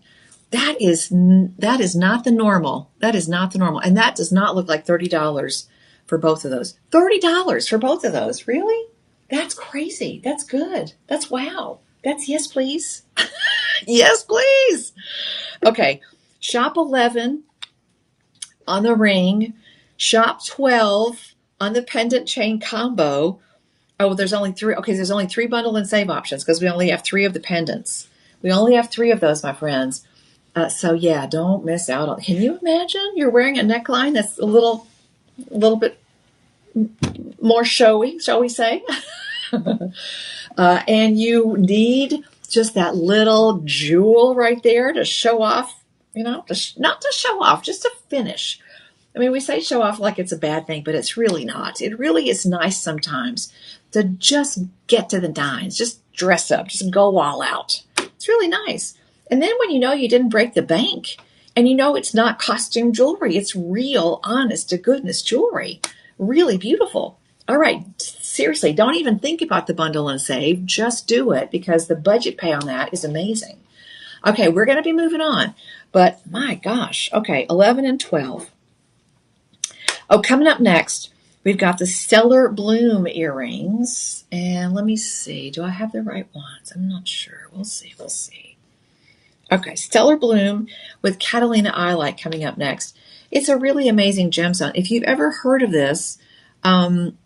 That is not the normal. That is not the normal. And that does not look like $30 for both of those. $30 for both of those. Really? That's crazy. That's good. That's wow. That's yes, please. Yes, please. Okay. Shop 11 on the ring. Shop 12 on the pendant chain combo. Oh, there's only 3. Okay, there's only 3 bundle and save options because we only have 3 of the pendants. We only have 3 of those, my friends. So yeah, don't miss out on. Can you imagine you're wearing a neckline that's a little bit more showy, shall we say? And you need just that little jewel right there to show off. Not to show off, just to finish. I mean, we say show off like it's a bad thing, but it's really not. It really is nice sometimes to just get to the nines, just dress up, just go all out. It's really nice. And then when you didn't break the bank and it's not costume jewelry, it's real, honest to goodness jewelry. Really beautiful. All right, seriously, don't even think about the bundle and save. Just do it because the budget pay on that is amazing. Okay, we're going to be moving on. But my gosh, okay, 11 and 12. Oh, coming up next, we've got the Stellar Bloom earrings. And let me see. Do I have the right ones? I'm not sure. We'll see. Okay, Stellar Bloom with Catalina Iolite coming up next. It's a really amazing gemstone. If you've ever heard of this, come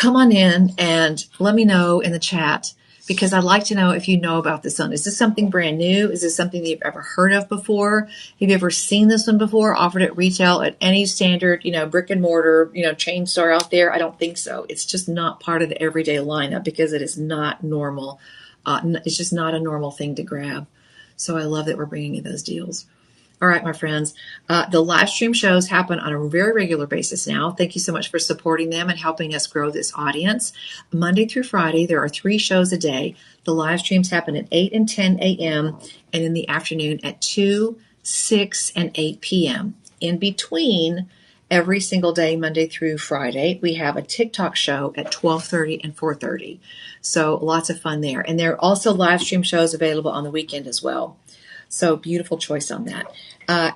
on in and let me know in the chat because I'd like to know if you know about this one. Is this something brand new? Is this something that you've ever heard of before? Have you ever seen this one before, offered at retail at any standard, brick and mortar, chain store out there? I don't think so. It's just not part of the everyday lineup because it is not normal. It's just not a normal thing to grab. So I love that we're bringing you those deals. All right, my friends, the live stream shows happen on a very regular basis now. Thank you so much for supporting them and helping us grow this audience. Monday through Friday, there are 3 shows a day. The live streams happen at 8 and 10 a.m. and in the afternoon at 2, 6, and 8 p.m. In between, every single day, Monday through Friday, we have a TikTok show at 12:30 and 4:30. So lots of fun there. And there are also live stream shows available on the weekend as well. So beautiful choice on that.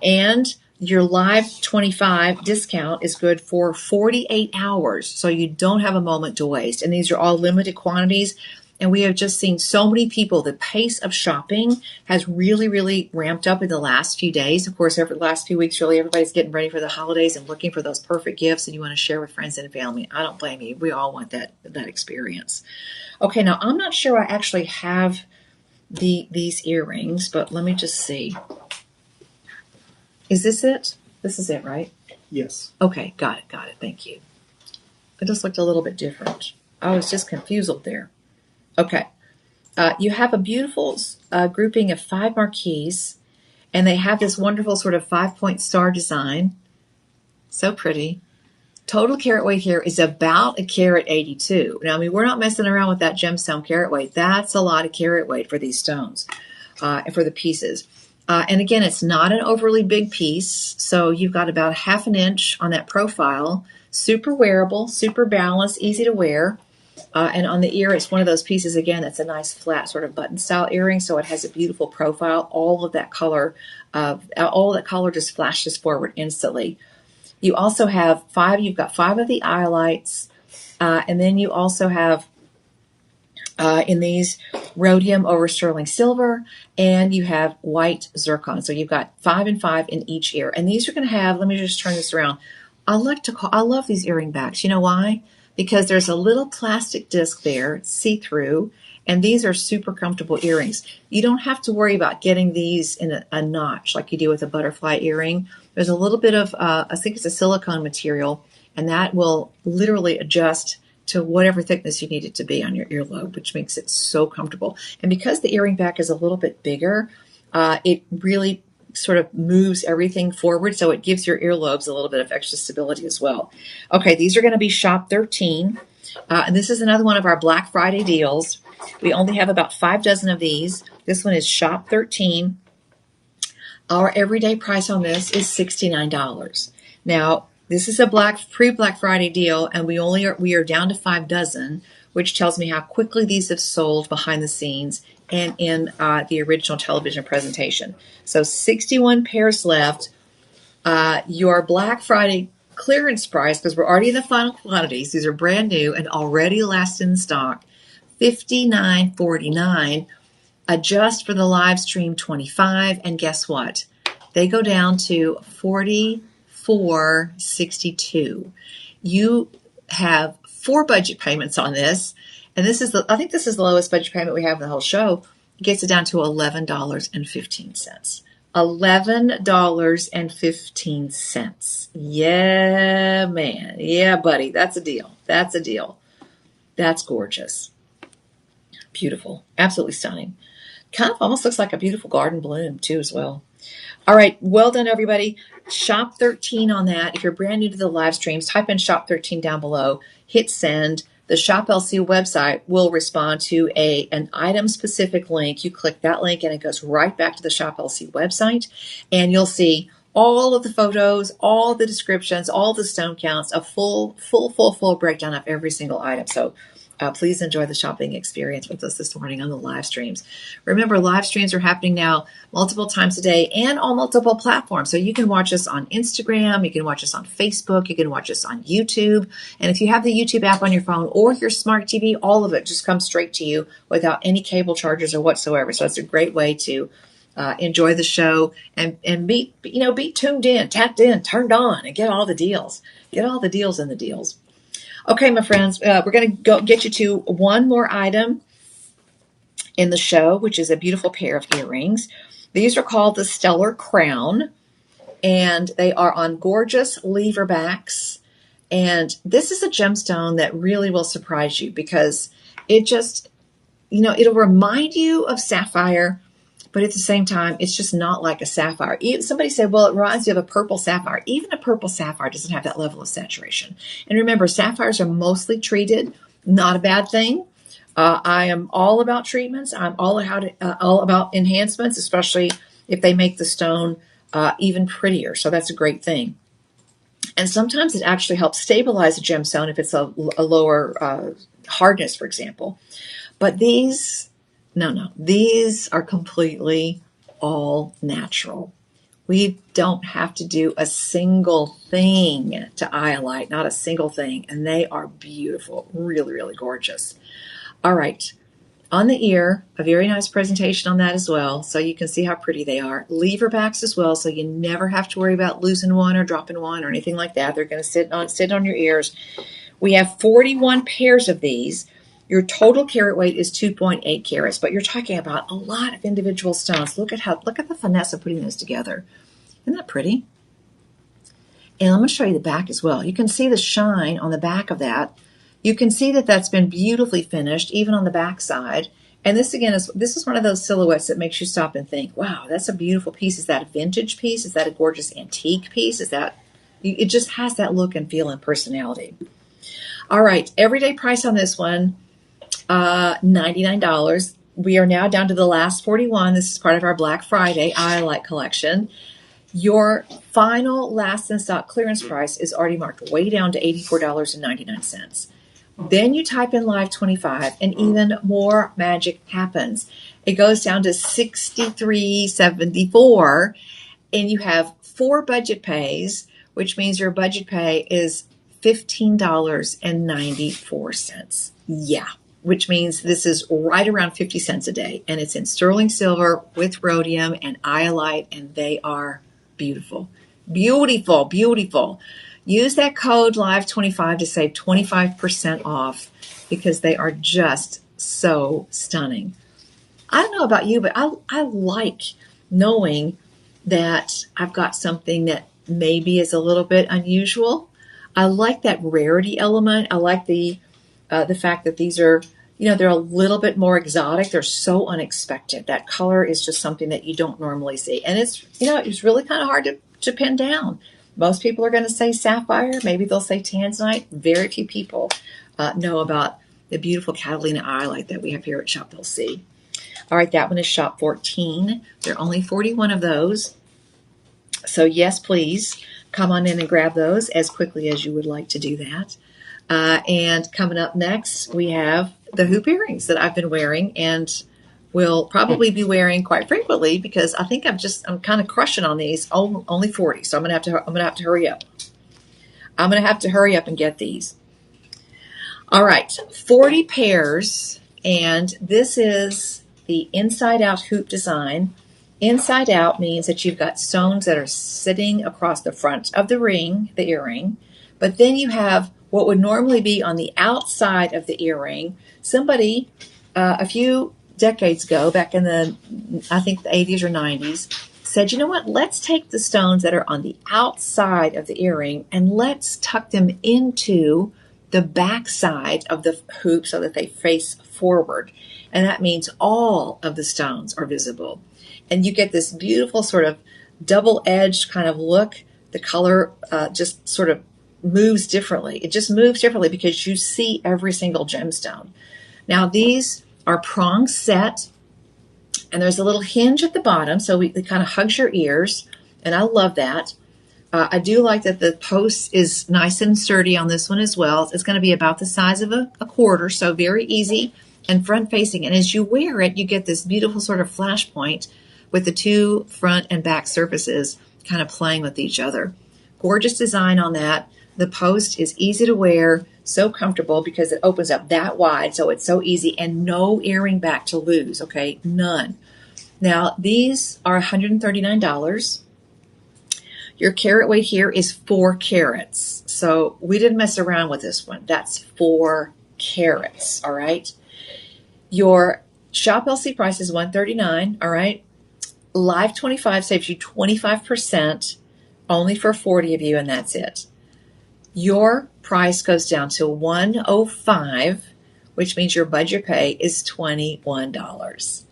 And your Live 25 discount is good for 48 hours. So you don't have a moment to waste. And these are all limited quantities. And we have just seen so many people. The pace of shopping has really, really ramped up in the last few days. Of course, over the last few weeks, really everybody's getting ready for the holidays and looking for those perfect gifts. And you want to share with friends and family. I don't blame you. We all want that experience. Okay, now I'm not sure I actually have these earrings, but let me just see. Is this it? This is it, right? Yes. Okay, got it. Thank you. It just looked a little bit different. I was just confused there. Okay. You have a beautiful grouping of 5 marquees, and they have this wonderful sort of 5-point star design. So pretty. Total carat weight here is about a carat 82. Now, we're not messing around with that gemstone carat weight. That's a lot of carat weight for these stones and for the pieces. And again, it's not an overly big piece. So you've got about 1/2 inch on that profile. Super wearable, super balanced, easy to wear. And on the ear, it's one of those pieces, again, that's a nice flat sort of button style earring. So it has a beautiful profile. All of that color just flashes forward instantly. You also have 5, you've got 5 of the Iolites, and then you also have in these rhodium over sterling silver, and you have white zircon. So you've got 5 and 5 in each ear. And these are going to have, let me just turn this around. I love these earring backs. You know why? Because there's a little plastic disc there, see-through, and these are super comfortable earrings. You don't have to worry about getting these in a notch like you do with a butterfly earring. There's a little bit of, I think it's a silicone material, and that will literally adjust to whatever thickness you need it to be on your earlobe, which makes it so comfortable. And because the earring back is a little bit bigger, it really sort of moves everything forward, so it gives your earlobes a little bit of extra stability as well. Okay, these are going to be shop 13, and this is another one of our Black Friday deals. We only have about 5 dozen of these. This one is shop 13. Our everyday price on this is $69. Now, this is a pre-Black Friday deal, and we are down to 5 dozen, which tells me how quickly these have sold behind the scenes and in the original television presentation. So 61 pairs left. Your Black Friday clearance price, because we're already in the final quantities, these are brand new and already last in stock, $59.49. Adjust for the live stream, $25, and guess what? They go down to $44.62. You have 4 budget payments on this, and I think this is the lowest budget payment we have in the whole show. It gets it down to $11.15. $11.15. Yeah, man. Yeah, buddy. That's a deal. That's a deal. That's gorgeous. Beautiful. Absolutely stunning. Kind of almost looks like a beautiful garden bloom too as well. All right. Well done, everybody. Shop 13 on that. If you're brand new to the live streams, type in shop 13 down below. Hit send. The Shop LC website will respond to an item-specific link. You click that link, and it goes right back to the Shop LC website, and you'll see all of the photos, all the descriptions, all the stone counts, a full breakdown of every single item. So please enjoy the shopping experience with us this morning on the live streams. Remember, live streams are happening now multiple times a day and on multiple platforms. So you can watch us on Instagram, you can watch us on Facebook, you can watch us on YouTube. And if you have the YouTube app on your phone or your smart TV, all of it just comes straight to you without any cable charges or whatsoever. So it's a great way to enjoy the show and be tuned in, tapped in, turned on, and get all the deals. Get all the deals in the deals. Okay, my friends, we're going to go get you to one more item in the show, which is a beautiful pair of earrings. These are called the Stellar Crown, and they are on gorgeous lever backs. And this is a gemstone that really will surprise you because it just, it'll remind you of sapphire, but at the same time, it's just not like a sapphire. Somebody said, well, it reminds you of a purple sapphire. Even a purple sapphire doesn't have that level of saturation. And remember, sapphires are mostly treated, not a bad thing. I am all about treatments. I'm all about enhancements, especially if they make the stone even prettier. So that's a great thing. And sometimes it actually helps stabilize a gemstone if it's a lower hardness, for example. But these are completely all natural. We don't have to do a single thing to Iolite, not a single thing. And they are beautiful, really, really gorgeous. All right. On the ear, a very nice presentation on that as well. So you can see how pretty they are. Lever backs as well. So you never have to worry about losing one or dropping one or anything like that. They're going to sit on your ears. We have 41 pairs of these. Your total carat weight is 2.8 carats, but you're talking about a lot of individual stones. Look at the finesse of putting those together. Isn't that pretty? And I'm going to show you the back as well. You can see the shine on the back of that. You can see that that's been beautifully finished, even on the back side. And this is one of those silhouettes that makes you stop and think, wow, that's a beautiful piece. Is that a vintage piece? Is that a gorgeous antique piece? It just has that look and feel and personality. All right, everyday price on this one. $99. We are now down to the last 41. This is part of our Black Friday Iolite collection. Your final last in stock clearance price is already marked way down to $84.99. Then you type in live 25 and even more magic happens. It goes down to $63.74 and you have 4 budget pays, which means your budget pay is $15.94. Yeah. Which means this is right around 50 cents a day. And it's in sterling silver with rhodium and iolite, and they are beautiful. Beautiful, beautiful. Use that code LIVE25 to save 25% off because they are just so stunning. I don't know about you, but I like knowing that I've got something that maybe is a little bit unusual. I like that rarity element. I like the the fact that these are, they're a little bit more exotic. They're so unexpected. That color is just something that you don't normally see. And it's really kind of hard to pin down. Most people are going to say sapphire. Maybe they'll say tanzanite. Very few people know about the beautiful Catalina Iolite that we have here at Shop LC. All right, that one is shop 14. There are only 41 of those. So yes, please come on in and grab those as quickly as you would like to do that. And coming up next, we have the hoop earrings that I've been wearing and will probably be wearing quite frequently because I think I'm kind of crushing on these. Only 40, so I'm gonna have to hurry up. I'm gonna have to hurry up and get these. All right, 40 pairs, and this is the inside out hoop design. Inside out means that you've got stones that are sitting across the front of the earring, but then you have what would normally be on the outside of the earring. Somebody a few decades ago, back in I think the 80s or 90s, said, you know what, let's take the stones that are on the outside of the earring and let's tuck them into the back side of the hoop so that they face forward. And that means all of the stones are visible. And you get this beautiful sort of double-edged kind of look. The color just sort of moves differently. It just moves differently because you see every single gemstone. Now, these are prong set, and there's a little hinge at the bottom, so it kind of hugs your ears, and I love that. I do like that the post is nice and sturdy on this one as well. It's going to be about the size of a quarter, so very easy and front-facing. And as you wear it, you get this beautiful sort of flash point with the two front and back surfaces kind of playing with each other. Gorgeous design on that. The post is easy to wear, so comfortable because it opens up that wide, so it's so easy, and no earring back to lose, okay? None. Now, these are $139. Your carat weight here is 4 carats. So we didn't mess around with this one. That's 4 carats, all right? Your Shop LC price is $139, all right? Live 25 saves you 25%, only for 40 of you, and that's it. Your price goes down to $105, which means your budget pay is $21,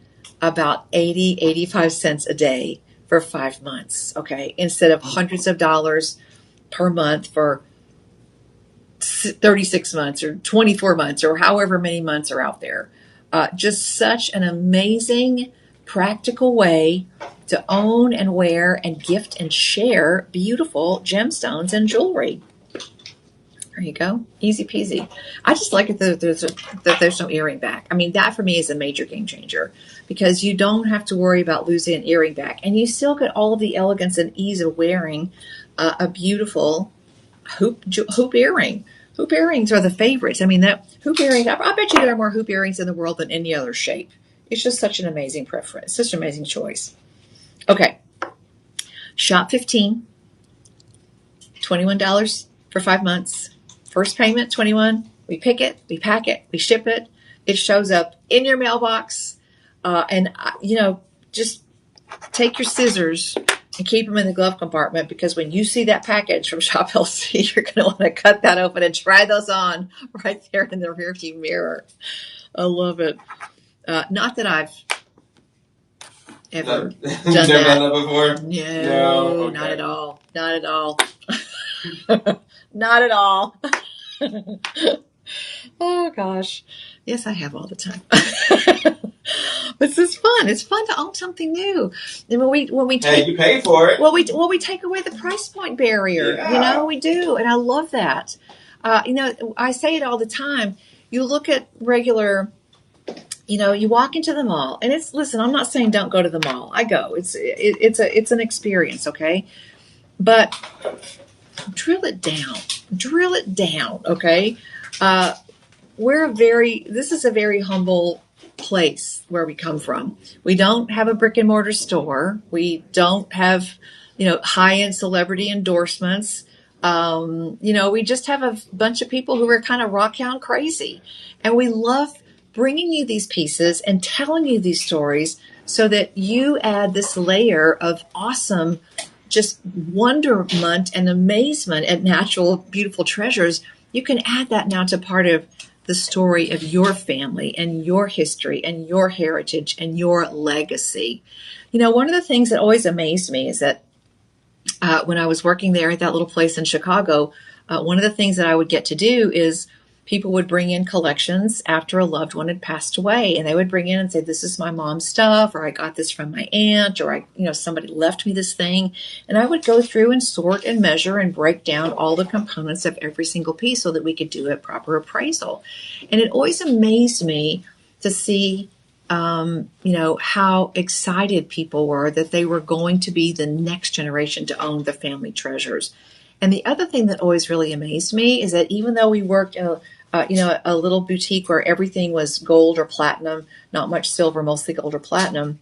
about 85 cents a day for 5 months, okay? Instead of hundreds of dollars per month for 36 months or 24 months or however many months are out there. Just such an amazing, practical way to own and wear and gift and share beautiful gemstones and jewelry. There you go. Easy peasy. I just like it that there's no earring back. I mean, that for me is a major game changer because you don't have to worry about losing an earring back. And you still get all of the elegance and ease of wearing a beautiful hoop earring. Hoop earrings are the favorites. I mean, that hoop earrings, I bet you there are more hoop earrings in the world than any other shape. It's just such an amazing preference, such an amazing choice. Okay. Shop 15, $21 for 5 months. First payment, $21. We pick it, we pack it, we ship it. It shows up in your mailbox. Just take your scissors and keep them in the glove compartment because when you see that package from Shop LC, you're going to want to cut that open and try those on right there in the rearview mirror. I love it. Not that I've ever done that before. No, okay. Not at all. Not at all. Not at all. Oh gosh. Yes, I have all the time. This is fun. It's fun to own something new. And when we take, you pay for it. Well, we take away the price point barrier. Yeah. We do, and I love that. I say it all the time. You look at regular. You walk into the mall, and listen. I'm not saying don't go to the mall. I go. It's an experience, okay? But drill it down, okay? This is a very humble place where we come from. We don't have a brick and mortar store. We don't have, high-end celebrity endorsements. We just have a bunch of people who are kind of rockhound crazy. And we love bringing you these pieces and telling you these stories so that you add this layer of awesome just wonderment and amazement at natural, beautiful treasures. You can add that now to part of the story of your family and your history and your heritage and your legacy. One of the things that always amazed me is that when I was working there at that little place in Chicago, one of the things that I would get to do is people would bring in collections after a loved one had passed away, and they would bring in and say, this is my mom's stuff, or I got this from my aunt, or somebody left me this thing. And I would go through and sort and measure and break down all the components of every single piece so that we could do a proper appraisal. And it always amazed me to see how excited people were that they were going to be the next generation to own the family treasures. And the other thing that always really amazed me is that even though we worked in a little boutique where everything was gold or platinum, not much silver, mostly gold or platinum,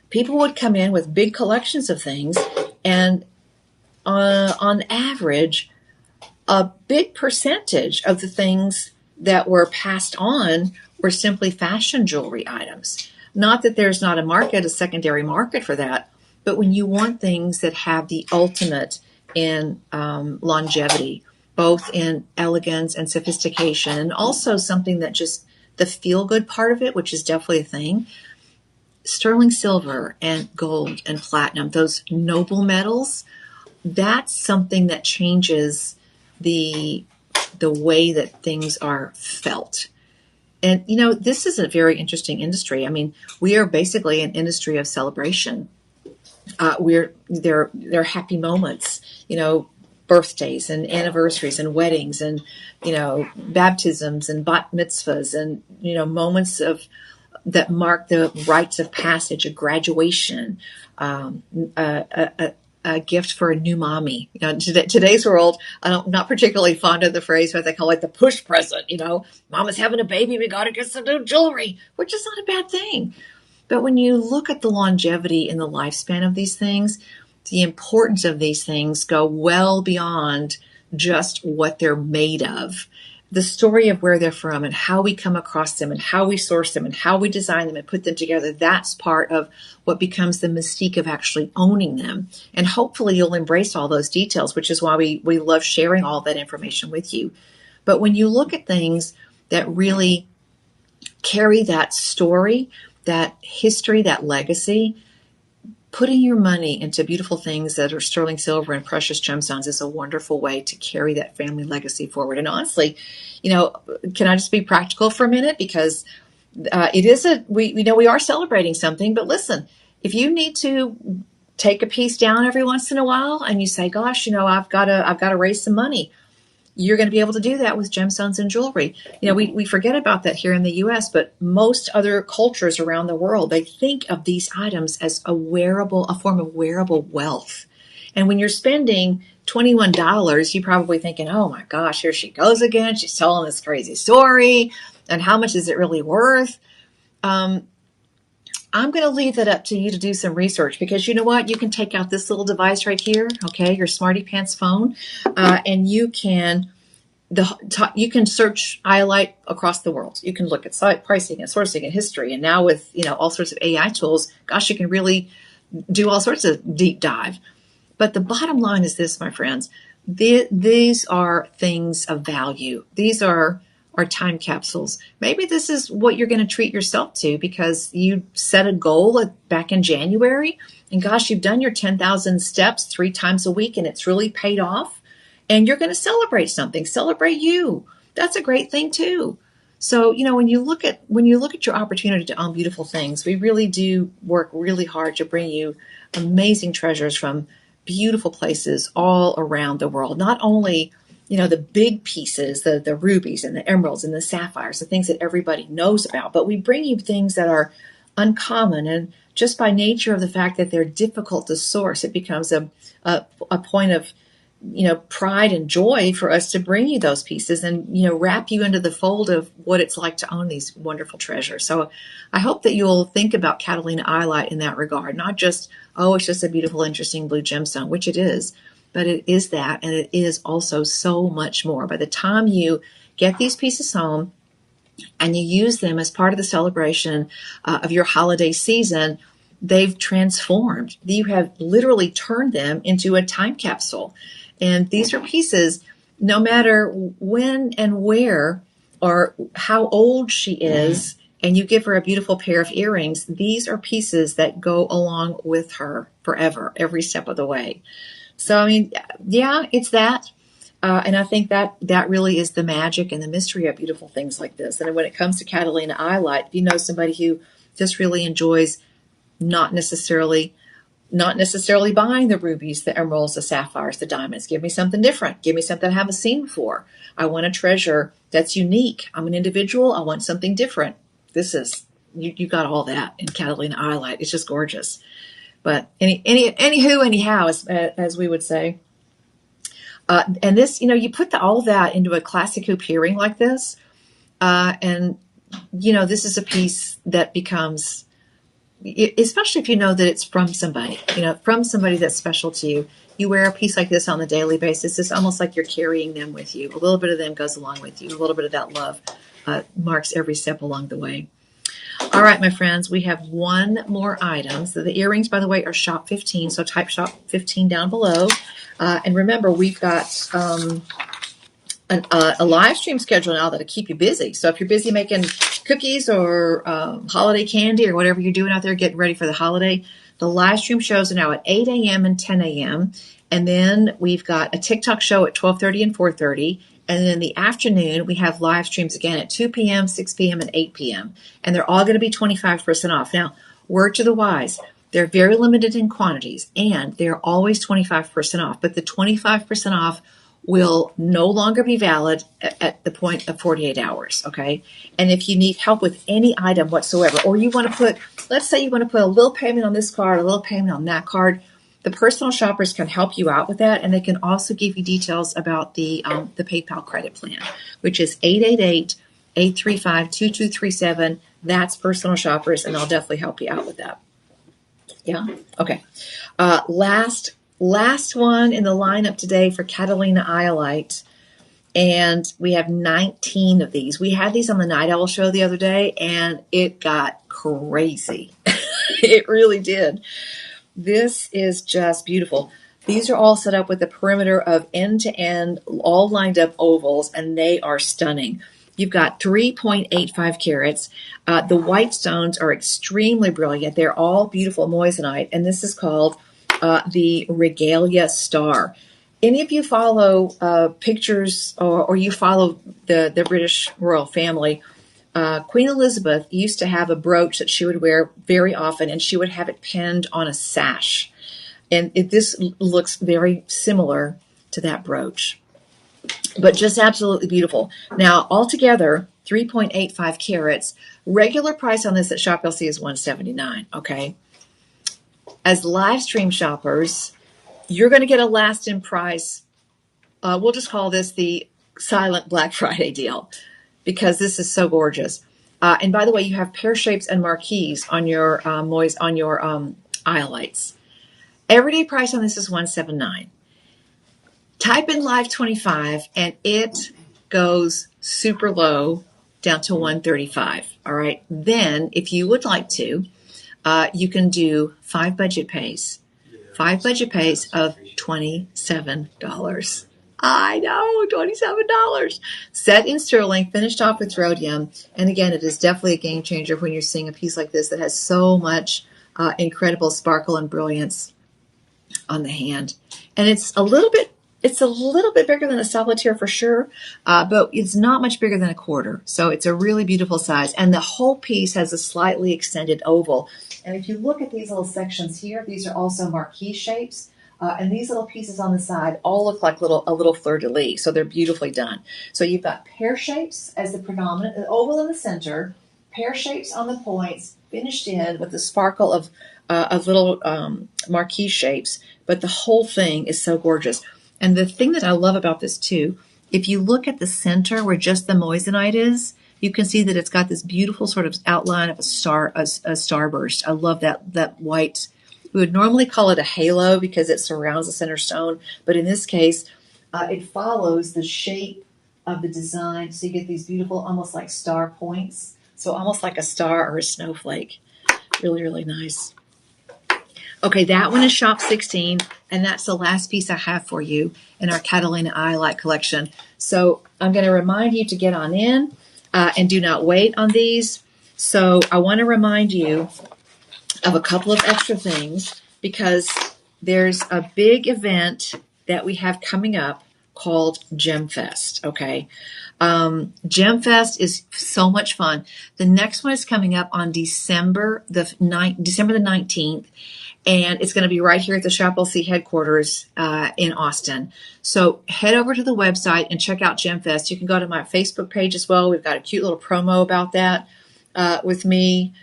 people would come in with big collections of things, and on average, a big percentage of the things that were passed on were simply fashion jewelry items. Not that there's not a secondary market for that, but when you want things that have the ultimate in longevity, both in elegance and sophistication, and also something that just the feel-good part of it, which is definitely a thing, sterling silver and gold and platinum, those noble metals, that's something that changes the way that things are felt. And, this is a very interesting industry. I mean, we are basically an industry of celebration. They're happy moments, birthdays and anniversaries and weddings and, baptisms and bat mitzvahs and, moments that mark the rites of passage, a graduation, a gift for a new mommy. Today's world, I'm not particularly fond of the phrase, but they call it the push present. Mama's having a baby, we got to get some new jewelry, which is not a bad thing. But when you look at the longevity and the lifespan of these things, the importance of these things go well beyond just what they're made of. The story of where they're from and how we come across them and how we source them and how we design them and put them together, that's part of what becomes the mystique of actually owning them. And hopefully you'll embrace all those details, which is why we love sharing all that information with you. But when you look at things that really carry that story, that history, that legacy, putting your money into beautiful things that are sterling silver and precious gemstones is a wonderful way to carry that family legacy forward. And honestly, can I just be practical for a minute? Because it is we are celebrating something, but listen, if you need to take a piece down every once in a while and you say, gosh, I've got to raise some money, you're going to be able to do that with gemstones and jewelry. We forget about that here in the U.S., but most other cultures around the world, they think of these items as a form of wearable wealth. And when you're spending $21, you're probably thinking, oh my gosh, here she goes again. She's telling this crazy story. And how much is it really worth? I'm going to leave that up to you to do some research, because you know what? You can take out this little device right here, okay, your Smarty Pants phone, and you can search Iolite across the world. You can look at site pricing and sourcing and history, and now with all sorts of AI tools, gosh, you can really do all sorts of deep dive. But the bottom line is this, my friends: these are things of value. These are time capsules. Maybe this is what you're going to treat yourself to because you set a goal back in January, and gosh, you've done your 10,000 steps 3 times a week and it's really paid off, and you're going to celebrate something. Celebrate you. That's a great thing too. So, when you look at your opportunity to own beautiful things, we really do work really hard to bring you amazing treasures from beautiful places all around the world. Not only the big pieces, the rubies and the emeralds and the sapphires, the things that everybody knows about. But we bring you things that are uncommon, and just by nature of the fact that they're difficult to source, it becomes a point of pride and joy for us to bring you those pieces and wrap you into the fold of what it's like to own these wonderful treasures. So I hope that you'll think about Catalina Iolite in that regard, not just, oh, it's just a beautiful, interesting blue gemstone, which it is. But it is that, and it is also so much more. By the time you get these pieces home and you use them as part of the celebration of your holiday season, they've transformed. You have literally turned them into a time capsule. And these are pieces, no matter when and where or how old she is, and you give her a beautiful pair of earrings, these are pieces that go along with her forever, every step of the way. So, I mean, yeah, it's that. And I think that really is the magic and the mystery of beautiful things like this. And when it comes to Catalina Iolite, if you know somebody who just really enjoys not necessarily buying the rubies, the emeralds, the sapphires, the diamonds. Give me something different. Give me something I haven't seen before. I want a treasure that's unique. I'm an individual. I want something different. This is, you got all that in Catalina Iolite. It's just gorgeous. But anyhow, as we would say. And this, you put all of that into a classic hoop earring like this. And, this is a piece that becomes, especially if you know that it's from somebody, that's special to you. You wear a piece like this on a daily basis. It's almost like you're carrying them with you. A little bit of them goes along with you. A little bit of that love marks every step along the way. All right, my friends, we have one more item. So the earrings, by the way, are shop 15. So type shop 15 down below. And remember, we've got a live stream schedule now that'll keep you busy. So if you're busy making cookies or holiday candy or whatever you're doing out there getting ready for the holiday, the live stream shows are now at 8 a.m. and 10 a.m. And then we've got a TikTok show at 12:30 and 4:30. And then in the afternoon, we have live streams again at 2 p.m., 6 p.m., and 8 p.m. And they're all going to be 25% off. Now, word to the wise, they're very limited in quantities, and they're always 25% off. But the 25% off will no longer be valid at the point of 48 hours, okay? And if you need help with any item whatsoever, or you want to put, let's say you want to put a little payment on this card, a little payment on that card, the personal shoppers can help you out with that, and they can also give you details about the PayPal credit plan, which is 888-835-2237. That's personal shoppers, and I'll definitely help you out with that. Yeah? Okay. Last one in the lineup today for Catalina Iolite, and we have 19 of these. We had these on the Night Owl show the other day, and it got crazy. It really did. This is just beautiful. These are all set up with a perimeter of end-to-end, all lined up ovals, and they are stunning. You've got 3.85 carats. The white stones are extremely brilliant. They're all beautiful moissanite, and this is called the Regalia Star. Any of you follow pictures or you follow the British royal family, Queen Elizabeth used to have a brooch that she would wear very often, and she would have it pinned on a sash. And this looks very similar to that brooch, but just absolutely beautiful. Now, altogether, 3.85 carats. Regular price on this at Shop LC is $179, okay? As live stream shoppers, you're going to get a last-in price. We'll just call this the silent Black Friday deal, because this is so gorgeous. And by the way, you have pear shapes and marquise on your Iolites. Everyday price on this is $179. Type in Live 25 and it goes super low down to $135. All right. Then, if you would like to, you can do 5 budget pays. 5 budget pays of $27. I know, $27. Set in sterling, finished off with rhodium. And again, it is definitely a game changer when you're seeing a piece like this that has so much incredible sparkle and brilliance on the hand. And it's a little bit bigger than a solitaire for sure, but it's not much bigger than a quarter. So it's a really beautiful size. And the whole piece has a slightly extended oval. And if you look at these little sections here, these are also marquise shapes. And these little pieces on the side all look like a little fleur-de-lis, so they're beautifully done. So you've got pear shapes as the predominant, the oval in the center, pear shapes on the points, finished in with the sparkle of little marquise shapes, but the whole thing is so gorgeous. And the thing that I love about this too, if you look at the center where just the moissanite is, you can see that it's got this beautiful sort of outline of a starburst. I love that white. We would normally call it a halo because it surrounds the center stone, but in this case, it follows the shape of the design, so you get these beautiful, almost like star points, so almost like a star or a snowflake. Really, really nice. Okay, that one is Shop 16, and that's the last piece I have for you in our Catalina Iolite collection. So I'm going to remind you to get on in. and do not wait on these. So I want to remind you of a couple of extra things because there's a big event that we have coming up called Gem Fest. Okay. Gem Fest is so much fun. The next one is coming up on December the 19th. And it's going to be right here at the Shop LC headquarters in Austin. So head over to the website and check out Gem Fest. You can go to my Facebook page as well. We've got a cute little promo about that with me.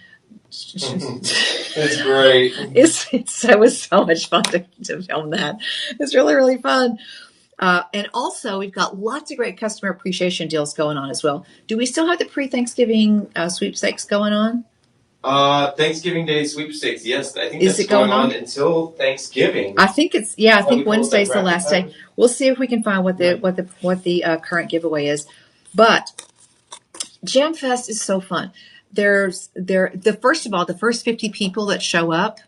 It's great. It was so much fun to film that. It's really, really fun. And also, we've got lots of great customer appreciation deals going on as well. Do we still have the pre-Thanksgiving sweepstakes going on? Thanksgiving Day sweepstakes. Yes, I think Is that's it going on until Thanksgiving. I think it's I think Wednesday's the last day. We'll see if we can find what the current giveaway is. But Jam Fest is so fun. First of all, the first 50 people that show up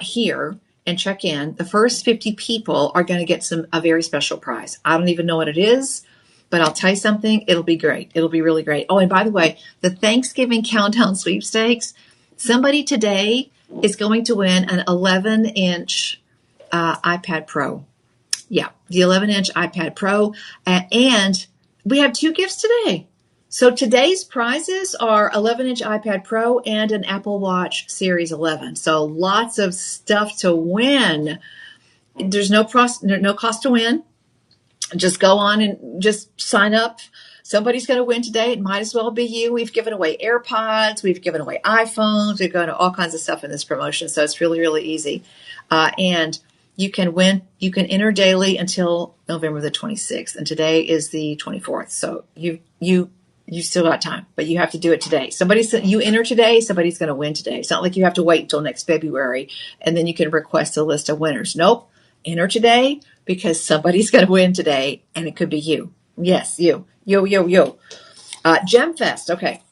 here and check in, the first 50 people are going to get a very special prize. I don't even know what it is, but I'll tell you something. It'll be great. It'll be really great. Oh, and by the way, the Thanksgiving Countdown Sweepstakes, somebody today is going to win an 11-inch iPad Pro. Yeah, the 11-inch iPad Pro. And we have 2 gifts today. So today's prizes are 11-inch iPad Pro and an Apple Watch Series 11. So lots of stuff to win. There's no cost to win. Just go on and just sign up. Somebody's going to win today. It might as well be you. We've given away AirPods. We've given away iPhones. We've given all kinds of stuff in this promotion. So it's really, really easy. And you can win. You can enter daily until November the 26th. And today is the 24th. So you still got time, but you have to do it today. You enter today, somebody's going to win today. It's not like you have to wait until next February and then you can request a list of winners. Nope. Enter today because somebody's going to win today and it could be you. Yes, you. Yo. Gem Fest. Okay.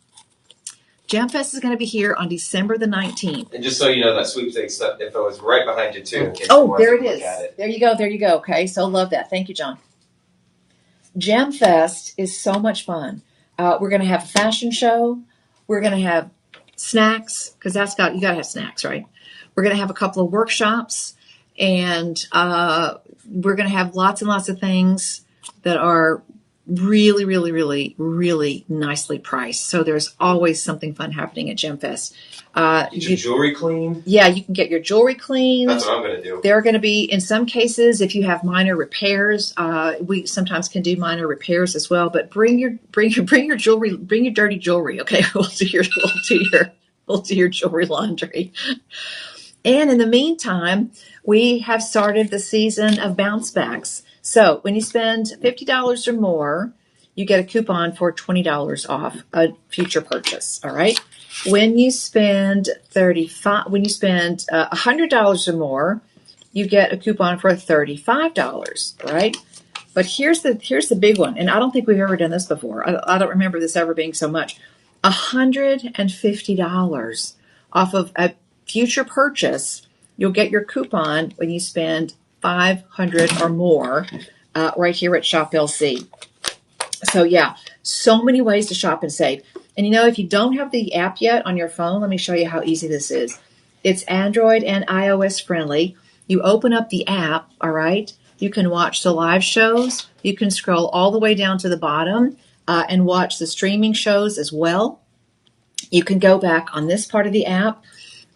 Gem Fest is going to be here on December the 19th. And just so you know, that sweepstakes stuff info is right behind you too. Oh, there it is. There you go. Okay. So love that. Thank you, John. Gem Fest is so much fun. We're going to have a fashion show. We're going to have snacks because you got to have snacks, right? We're going to have a couple of workshops, and we're going to have lots and lots of things that are really, really, really, really nicely priced. So there's always something fun happening at Gem Fest. Get your jewelry cleaned? Yeah, you can get your jewelry cleaned. That's what I'm going to do. There are going to be, in some cases, if you have minor repairs, we sometimes can do minor repairs as well. But bring your jewelry, bring your dirty jewelry. Okay, we'll do your jewelry laundry. And in the meantime, we have started the season of bounce backs. So when you spend $50 or more, you get a coupon for $20 off a future purchase. All right. When you spend $100 or more, you get a coupon for $35. Right. But here's the big one, and I don't think we've ever done this before. I don't remember this ever being so much. $150 off of a future purchase. You'll get your coupon when you spend $500 or more right here at Shop LC. So yeah, so many ways to shop and save. And if you don't have the app yet on your phone, let me show you how easy this is. It's Android and iOS friendly. You open up the app, all right? You can watch the live shows. You can scroll all the way down to the bottom and watch the streaming shows as well. You can go back on this part of the app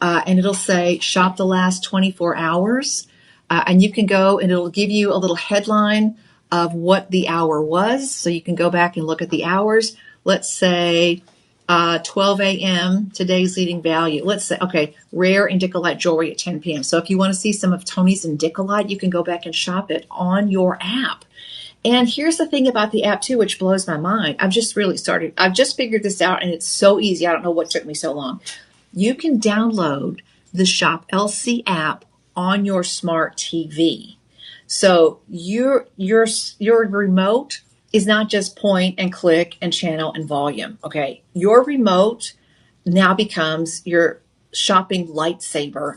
and it'll say shop the last 24 hours. And you can go and it'll give you a little headline of what the hour was. So you can go back and look at the hours. Let's say 12 a.m., today's leading value. Let's say, okay, rare Indicolite jewelry at 10 p.m. So if you want to see some of Tony's Indicolite, you can go back and shop it on your app. And here's the thing about the app too, which blows my mind. I've just figured this out and it's so easy. I don't know what took me so long. You can download the Shop LC app on your smart TV. So your remote is not just point and click and channel and volume. Okay. Your remote now becomes your shopping lightsaber.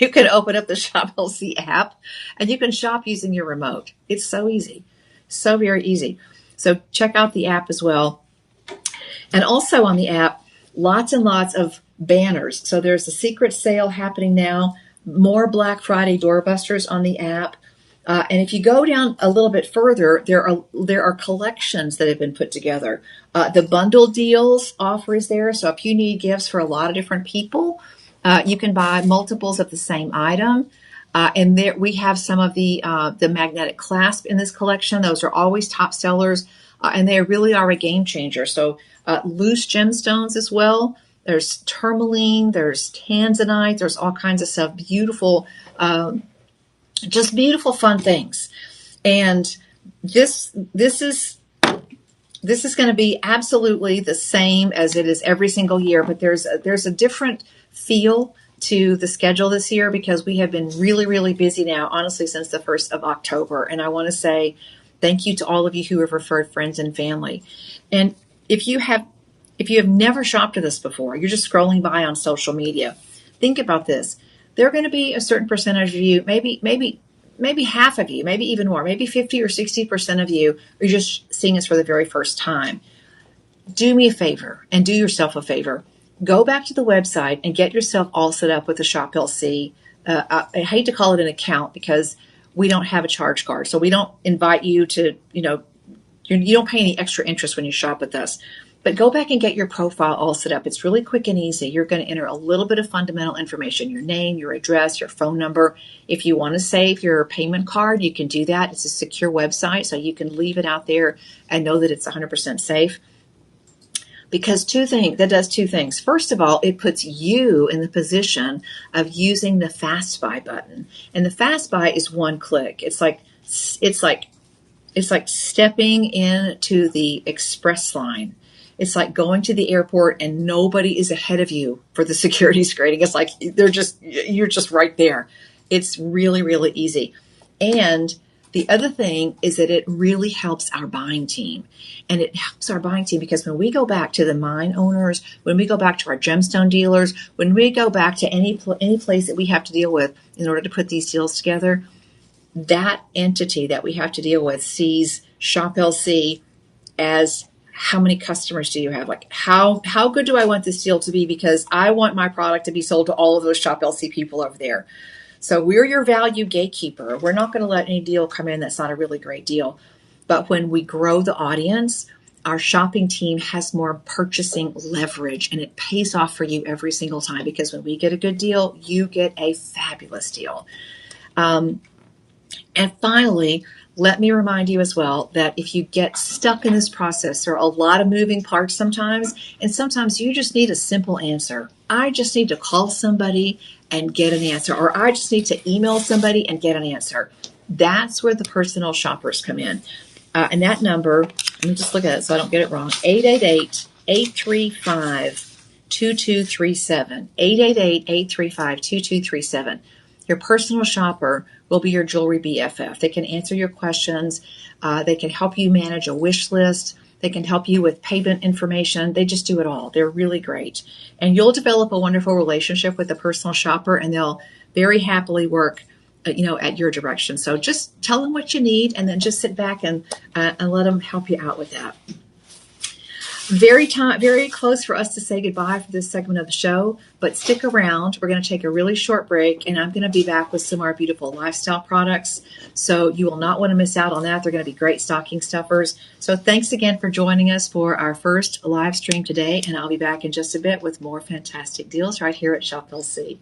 You can open up the Shop LC app and you can shop using your remote. It's so easy. So very easy. So check out the app as well. And also on the app, lots and lots of banners. So there's a secret sale happening now, more Black Friday doorbusters on the app. And if you go down a little bit further, there are collections that have been put together. The bundle deals offer is there. So if you need gifts for a lot of different people, you can buy multiples of the same item. And there we have some of the magnetic clasp in this collection. Those are always top sellers, and they really are a game changer. So loose gemstones as well. There's tourmaline, there's tanzanite, there's all kinds of stuff. Beautiful, just beautiful, fun things. And this is going to be absolutely the same as it is every single year, but there's a different feel to the schedule this year because we have been really, really busy now, honestly, since the 1st of October. And I want to say thank you to all of you who have referred friends and family. And if you have never shopped with us before, you're just scrolling by on social media, think about this. There are going to be a certain percentage of you, maybe half of you, maybe even more, maybe 50 or 60% of you are just seeing us for the very first time. Do me a favor and do yourself a favor. Go back to the website and get yourself all set up with the Shop LC. I hate to call it an account because we don't have a charge card. So we don't invite you to, you don't pay any extra interest when you shop with us. But go back and get your profile all set up. It's really quick and easy. You're going to enter a little bit of fundamental information, your name, your address, your phone number. If you want to save your payment card, you can do that. It's a secure website, so you can leave it out there and know that it's 100% safe. Because that does two things. First of all, it puts you in the position of using the fast buy button. And the fast buy is one click. It's like stepping into the express line. It's like going to the airport and nobody is ahead of you for the security screening. It's like you're just right there. It's really, really easy. And the other thing is that it really helps our buying team. And it helps our buying team because when we go back to the mine owners, when we go back to our gemstone dealers, when we go back to any place that we have to deal with in order to put these deals together, that entity that we have to deal with sees Shop LC as how many customers do you have? Like how good do I want this deal to be? Because I want my product to be sold to all of those Shop LC people over there. So we're your value gatekeeper. We're not going to let any deal come in that's not a really great deal. But when we grow the audience, our shopping team has more purchasing leverage, and it pays off for you every single time because when we get a good deal, you get a fabulous deal. And finally, let me remind you as well that if you get stuck in this process, there are a lot of moving parts sometimes, and sometimes you just need a simple answer. I just need to call somebody and get an answer, or I just need to email somebody and get an answer. That's where the personal shoppers come in. And that number, let me just look at it so I don't get it wrong, 888-835-2237, 888-835-2237. Your personal shopper will be your jewelry BFF. They can answer your questions. They can help you manage a wish list. They can help you with payment information. They just do it all. They're really great. And you'll develop a wonderful relationship with the personal shopper, and they'll very happily work at your direction. So just tell them what you need and then just sit back and let them help you out with that. Very close for us to say goodbye for this segment of the show, but stick around. We're going to take a really short break, and I'm going to be back with some of our beautiful lifestyle products. So you will not want to miss out on that. They're going to be great stocking stuffers. So thanks again for joining us for our first live stream today, and I'll be back in just a bit with more fantastic deals right here at Shop LC.